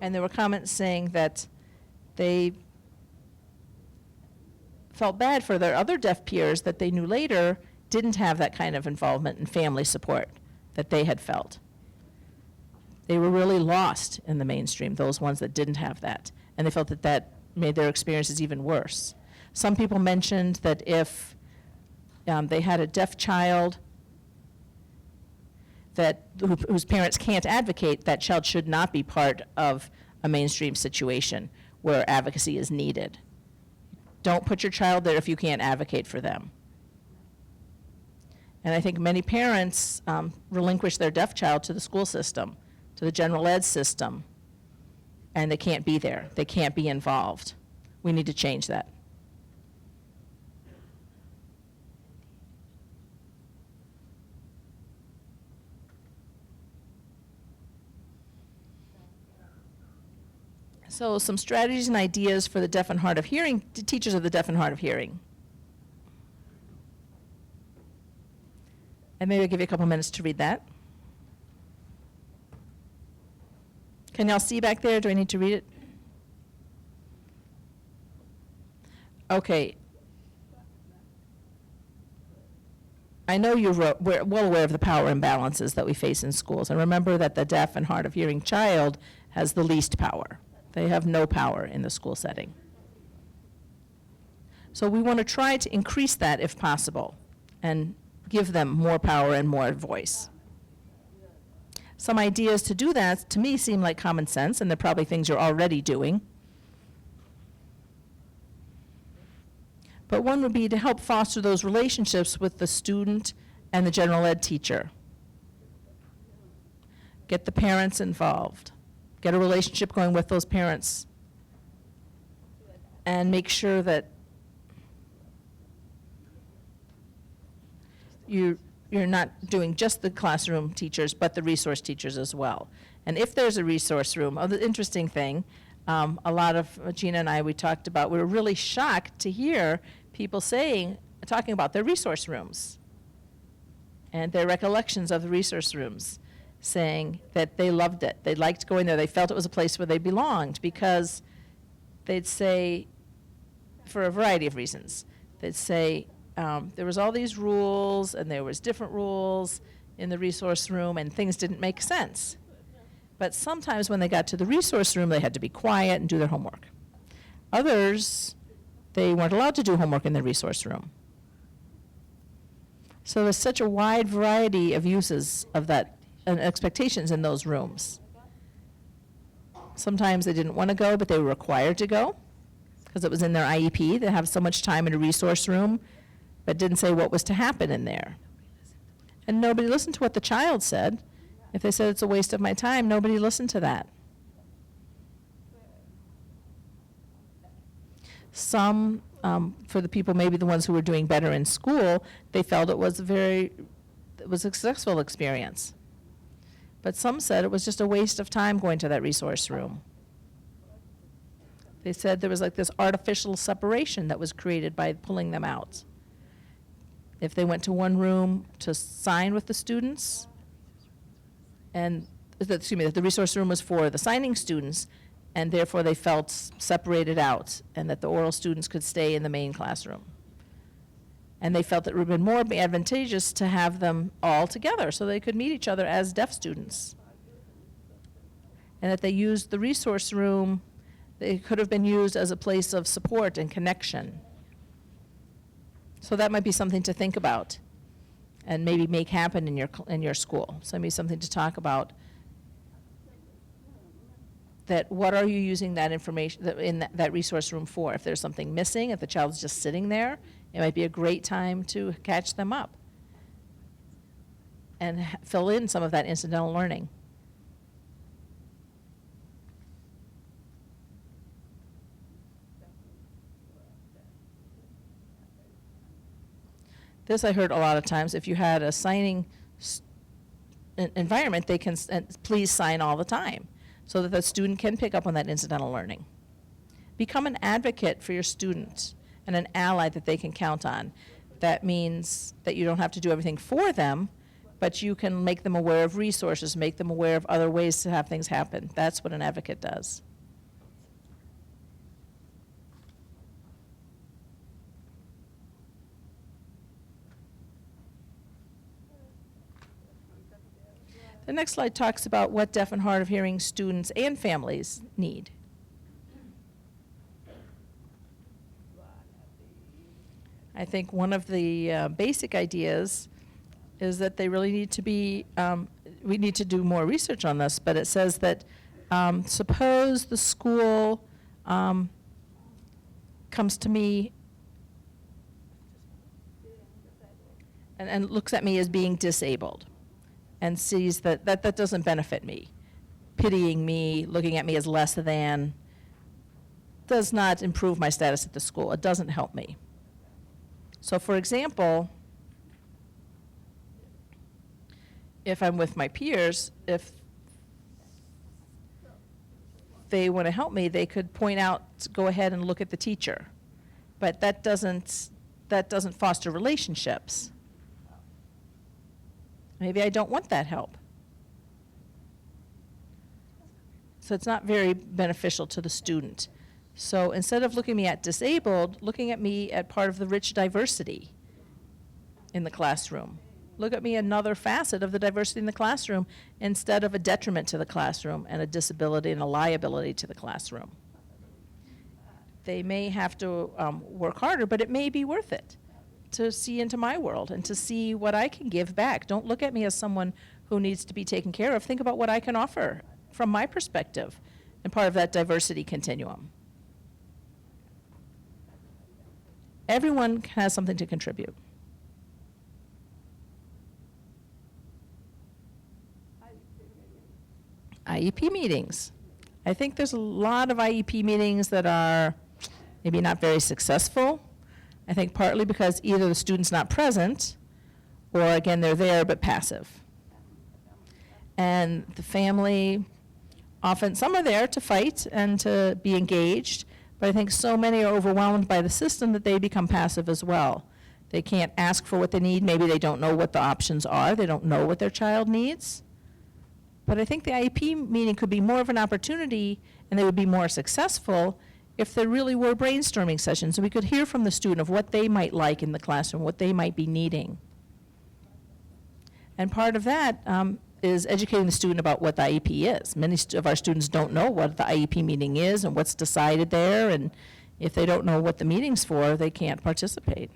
And there were comments saying that they felt bad for their other deaf peers that they knew later didn't have that kind of involvement and family support that they had felt. They were really lost in the mainstream, those ones that didn't have that. And they felt that that made their experiences even worse. Some people mentioned that if they had a deaf child whose parents can't advocate, that child should not be part of a mainstream situation where advocacy is needed. Don't put your child there if you can't advocate for them. And I think many parents relinquish their deaf child to the school system, to the general ed system, and they can't be there. They can't be involved. We need to change that. So some strategies and ideas for the deaf and hard of hearing, teachers of the deaf and hard of hearing. And maybe I'll give you a couple minutes to read that. Can y'all see back there? Do I need to read it? Okay. I know we're well aware of the power imbalances that we face in schools. And remember that the deaf and hard of hearing child has the least power. They have no power in the school setting. So we want to try to increase that if possible and give them more power and more voice. Some ideas to do that, to me, seem like common sense, and they're probably things you're already doing. But one would be to help foster those relationships with the student and the general ed teacher. Get the parents involved. Get a relationship going with those parents. And make sure that you're not doing just the classroom teachers, but the resource teachers as well. And if there's a resource room, the interesting thing, a lot of Gina and I, we talked about, we were really shocked to hear people talking about their resource rooms and their recollections of the resource rooms, saying that they loved it. They liked going there. They felt it was a place where they belonged because they'd say, for a variety of reasons, they'd say, there was all these rules and there was different rules in the resource room and things didn't make sense. But sometimes when they got to the resource room, they had to be quiet and do their homework. Others, they weren't allowed to do homework in the resource room. So there's such a wide variety of uses of that and expectations in those rooms. Sometimes they didn't want to go, but they were required to go because it was in their IEP. They have so much time in a resource room, but didn't say what was to happen in there. And nobody listened to what the child said. If they said it's a waste of my time, nobody listened to that. Some, for the people, maybe the ones who were doing better in school, they felt it was a successful experience. But some said it was just a waste of time going to that resource room. They said there was like this artificial separation that was created by pulling them out. If they went to one room to sign with the students, and, that the resource room was for the signing students, and therefore they felt separated out, and that the oral students could stay in the main classroom. And they felt it would have been more advantageous to have them all together so they could meet each other as deaf students. And that they used the resource room, it could have been used as a place of support and connection. So that might be something to think about and maybe make happen in your school. So maybe something to talk about. That what are you using that information in that resource room for? If there's something missing, if the child's just sitting there, it might be a great time to catch them up and fill in some of that incidental learning. This I heard a lot of times. If you had a signing environment, they can please sign all the time so that the student can pick up on that incidental learning. Become an advocate for your students and an ally that they can count on. That means that you don't have to do everything for them, but you can make them aware of resources, make them aware of other ways to have things happen. That's what an advocate does. The next slide talks about what deaf and hard of hearing students and families need. I think one of the basic ideas is that they really need to be, we need to do more research on this, but it says that suppose the school comes to me and looks at me as being disabled and sees that doesn't benefit me. Pitying me, looking at me as less than, does not improve my status at the school. It doesn't help me. So for example, if I'm with my peers, if they want to help me, they could point out, go ahead and look at the teacher. But that doesn't foster relationships. Maybe I don't want that help. So it's not very beneficial to the student. So instead of looking at me at disabled, looking at me at part of the rich diversity in the classroom. Look at me another facet of the diversity in the classroom instead of a detriment to the classroom and a disability and a liability to the classroom. They may have to work harder, but it may be worth it to see into my world and to see what I can give back. Don't look at me as someone who needs to be taken care of. Think about what I can offer from my perspective and part of that diversity continuum. Everyone has something to contribute. IEP meetings. I think there's a lot of IEP meetings that are maybe not very successful. I think partly because either the student's not present, or again, they're there but passive. And the family, often, some are there to fight and to be engaged, but I think so many are overwhelmed by the system that they become passive as well. They can't ask for what they need. Maybe they don't know what the options are. They don't know what their child needs. But I think the IEP meeting could be more of an opportunity, and they would be more successful if there really were brainstorming sessions, and we could hear from the student of what they might like in the classroom, what they might be needing. And part of that is educating the student about what the IEP is. Many of our students don't know what the IEP meeting is and what's decided there, and if they don't know what the meeting's for, they can't participate.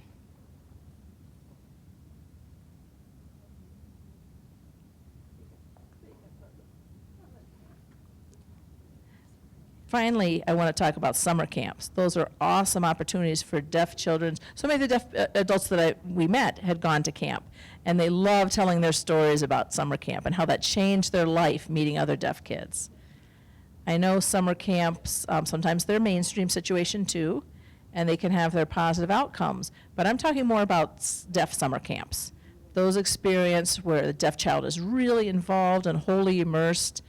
Finally, I want to talk about summer camps. Those are awesome opportunities for deaf children. So many of the deaf adults that we met had gone to camp, and they love telling their stories about summer camp and how that changed their life meeting other deaf kids. I know summer camps, sometimes they're a mainstream situation too, and they can have their positive outcomes, but I'm talking more about deaf summer camps. Those experiences where the deaf child is really involved and wholly immersed.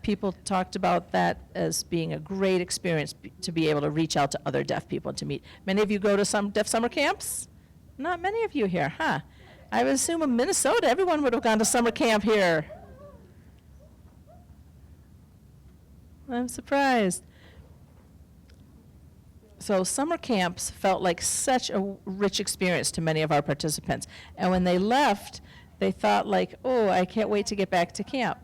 People talked about that as being a great experience to be able to reach out to other deaf people and to meet. Many of you go to some deaf summer camps? Not many of you here, huh? I would assume in Minnesota, everyone would have gone to summer camp here. I'm surprised. So summer camps felt like such a rich experience to many of our participants. And when they left, they thought like, oh, I can't wait to get back to camp.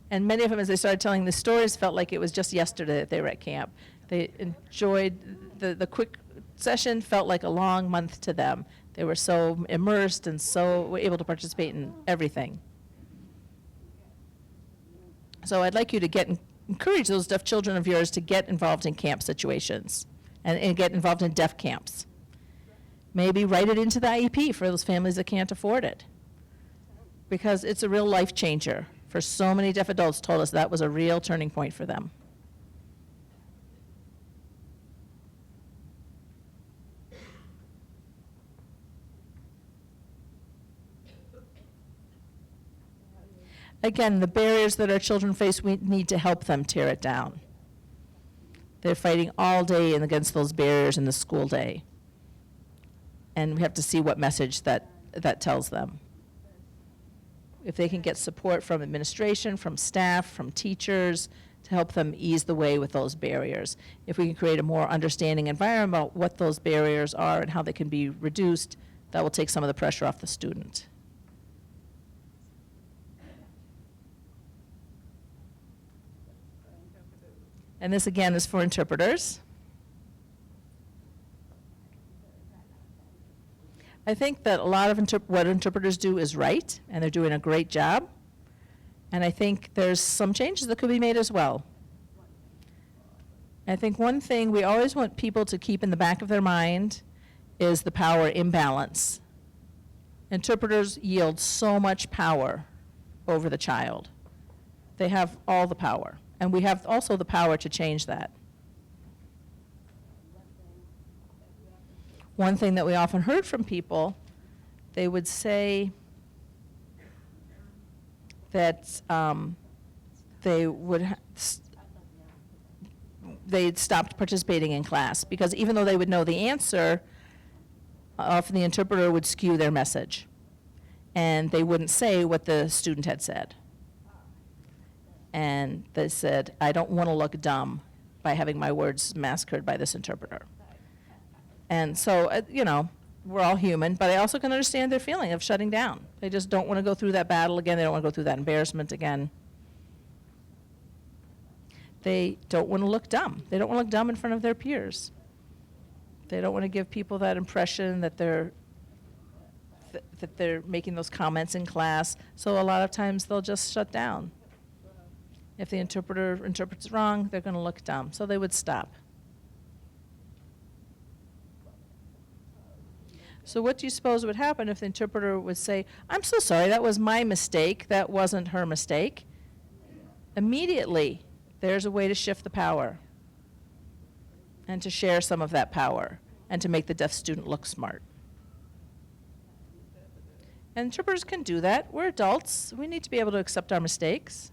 And many of them, as they started telling the stories, felt like it was just yesterday that they were at camp. They enjoyed the quick session, felt like a long month to them. They were so immersed and so able to participate in everything. So I'd like you to encourage those deaf children of yours to get involved in camp situations and get involved in deaf camps. Maybe write it into the IEP for those families that can't afford it, because it's a real life changer. For so many deaf adults told us that was a real turning point for them. Again, the barriers that our children face, we need to help them tear it down. They're fighting all day against those barriers in the school day. And we have to see what message that tells them. If they can get support from administration, from staff, from teachers, to help them ease the way with those barriers. If we can create a more understanding environment about what those barriers are and how they can be reduced, that will take some of the pressure off the student. And this again is for interpreters. I think that a lot of what interpreters do is right, and they're doing a great job. And I think there's some changes that could be made as well. I think one thing we always want people to keep in the back of their mind is the power imbalance. Interpreters yield so much power over the child. They have all the power, and we have also the power to change that. One thing that we often heard from people, they would say that they would they stopped participating in class, because even though they would know the answer, often the interpreter would skew their message, and they wouldn't say what the student had said. And they said, I don't want to look dumb by having my words massacred by this interpreter. And so, you know, we're all human, but I also can understand their feeling of shutting down. They just don't want to go through that battle again. They don't want to go through that embarrassment again. They don't want to look dumb. They don't want to look dumb in front of their peers. They don't want to give people that impression that they're making those comments in class. So a lot of times they'll just shut down. If the interpreter interprets wrong, they're going to look dumb. So they would stop. So what do you suppose would happen if the interpreter would say, I'm so sorry, that was my mistake, that wasn't her mistake? Immediately, there's a way to shift the power and to share some of that power and to make the deaf student look smart. And interpreters can do that. We're adults. We need to be able to accept our mistakes.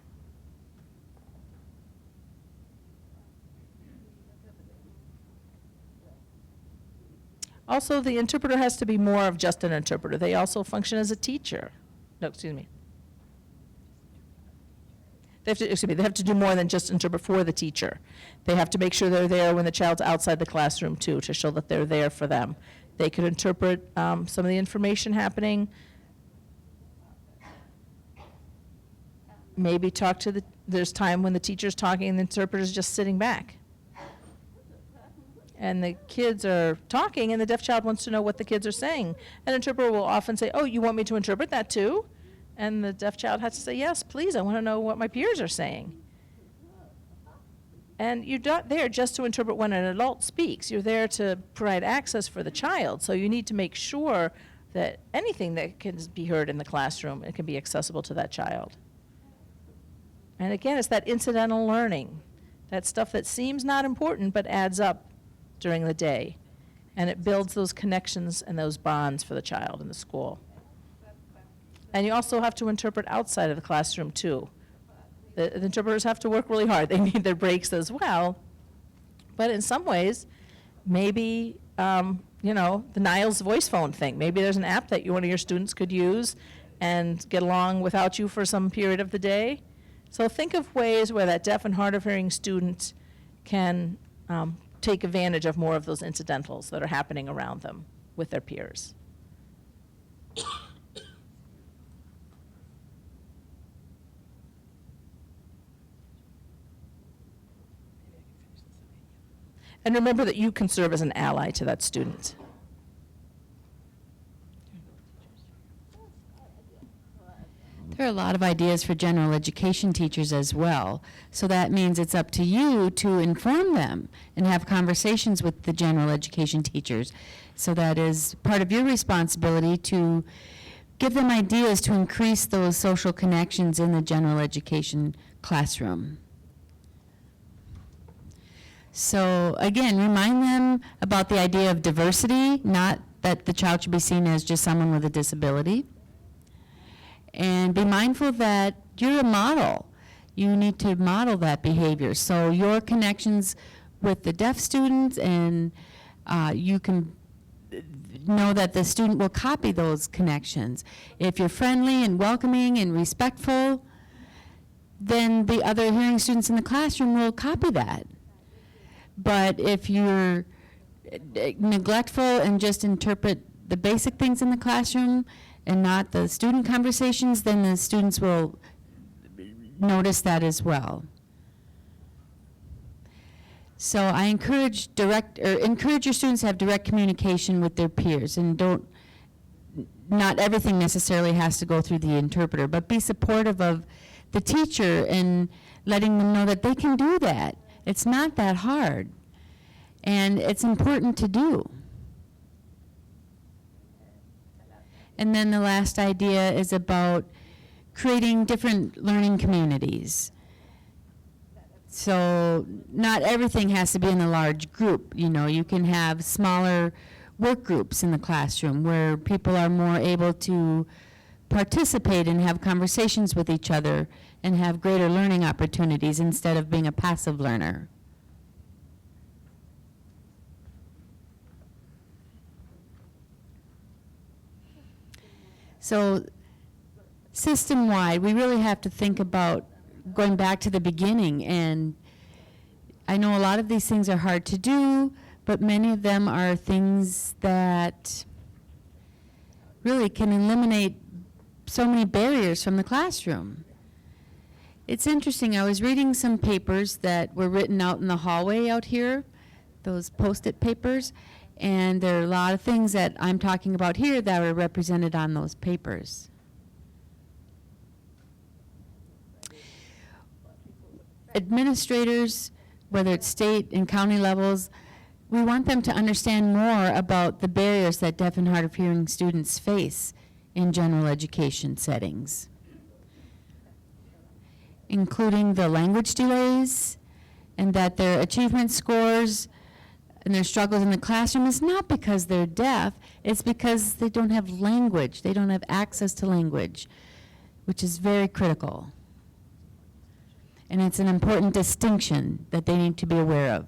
Also, the interpreter has to be more of just an interpreter. They also function as a teacher. No, excuse me. They have to do more than just interpret for the teacher. They have to make sure they're there when the child's outside the classroom too, to show that they're there for them. They could interpret some of the information happening. Maybe talk to there's time when the teacher's talking and the interpreter's just sitting back. And the kids are talking, and the deaf child wants to know what the kids are saying. An interpreter will often say, oh, you want me to interpret that too? And the deaf child has to say, yes, please, I want to know what my peers are saying. And you're not there just to interpret when an adult speaks. You're there to provide access for the child. So you need to make sure that anything that can be heard in the classroom, it can be accessible to that child. And again, it's that incidental learning, that stuff that seems not important but adds up during the day. And it builds those connections and those bonds for the child in the school. And you also have to interpret outside of the classroom too. The interpreters have to work really hard. They need their breaks as well. But in some ways, maybe, you know, the Niles voice phone thing. Maybe there's an app that one of your students could use and get along without you for some period of the day. So think of ways where that deaf and hard of hearing student can take advantage of more of those incidentals that are happening around them with their peers. And remember that you can serve as an ally to that student. There are a lot of ideas for general education teachers as well. So that means it's up to you to inform them and have conversations with the general education teachers. So that is part of your responsibility to give them ideas to increase those social connections in the general education classroom. So again, remind them about the idea of diversity, not that the child should be seen as just someone with a disability. And be mindful that you're a model. You need to model that behavior. So your connections with the deaf students, and you can know that the student will copy those connections. If you're friendly and welcoming and respectful, then the other hearing students in the classroom will copy that. But if you're neglectful and just interpret the basic things in the classroom and not the student conversations, then the students will notice that as well. So I encourage your students to have direct communication with their peers, and not everything necessarily has to go through the interpreter, but be supportive of the teacher and letting them know that they can do that. It's not that hard, and it's important to do. And then the last idea is about creating different learning communities. So not everything has to be in a large group. You know, you can have smaller work groups in the classroom where people are more able to participate and have conversations with each other and have greater learning opportunities instead of being a passive learner. So system-wide, we really have to think about going back to the beginning, and I know a lot of these things are hard to do, but many of them are things that really can eliminate so many barriers from the classroom. It's interesting, I was reading some papers that were written out in the hallway out here, those Post-it papers, and there are a lot of things that I'm talking about here that are represented on those papers. Administrators, whether it's state and county levels, we want them to understand more about the barriers that deaf and hard of hearing students face in general education settings, including the language delays, and that their achievement scores and their struggles in the classroom is not because they're deaf, it's because they don't have language, they don't have access to language, which is very critical. And it's an important distinction that they need to be aware of.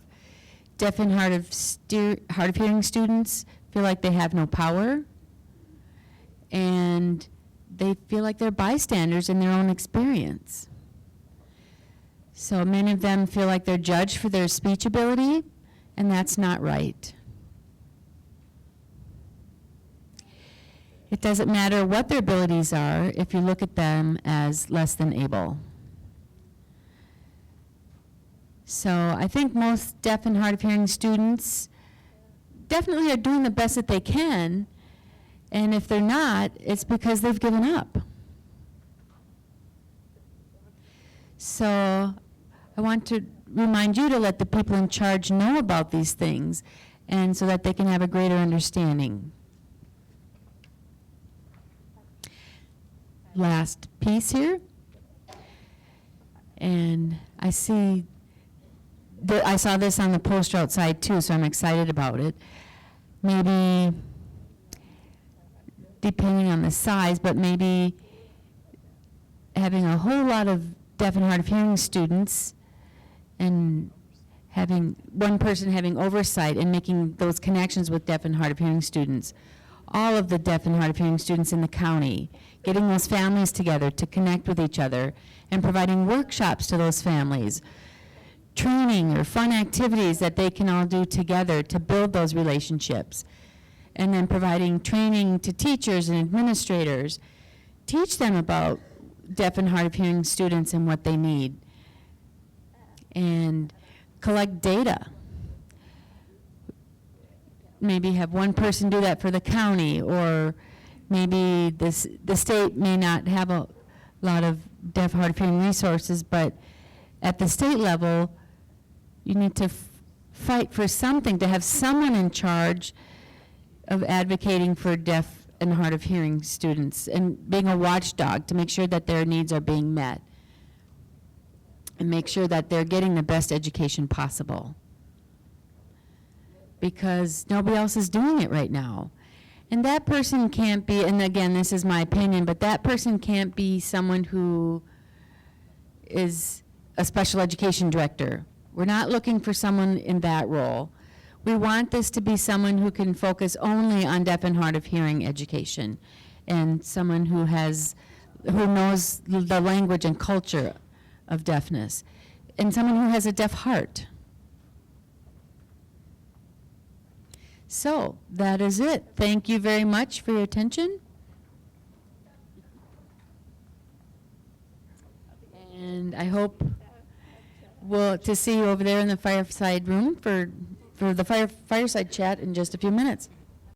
Deaf and hard of hearing students feel like they have no power, and they feel like they're bystanders in their own experience. So many of them feel like they're judged for their speech ability, and that's not right. It doesn't matter what their abilities are if you look at them as less than able. So I think most deaf and hard of hearing students definitely are doing the best that they can, and if they're not, it's because they've given up. So I want to remind you to let the people in charge know about these things, and so that they can have a greater understanding. Last piece here, and I saw this on the poster outside too, so I'm excited about it. Maybe, depending on the size, but maybe having a whole lot of deaf and hard of hearing students and having one person having oversight and making those connections with deaf and hard of hearing students. All of the deaf and hard of hearing students in the county, getting those families together to connect with each other and providing workshops to those families, training or fun activities that they can all do together to build those relationships, and then providing training to teachers and administrators. Teach them about deaf and hard of hearing students and what they need, and collect data. Maybe have one person do that for the county, or maybe the state may not have a lot of deaf hard of hearing resources, but at the state level, you need to fight for something, to have someone in charge of advocating for deaf and hard of hearing students and being a watchdog to make sure that their needs are being met and make sure that they're getting the best education possible, because nobody else is doing it right now. And that person can't be, and again, this is my opinion, but that person can't be someone who is a special education director. We're not looking for someone in that role. We want this to be someone who can focus only on deaf and hard of hearing education, and someone who knows the language and culture of deafness, and someone who has a deaf heart. So that is it. Thank you very much for your attention. And I hope to see you over there in the fireside room for the fireside chat in just a few minutes.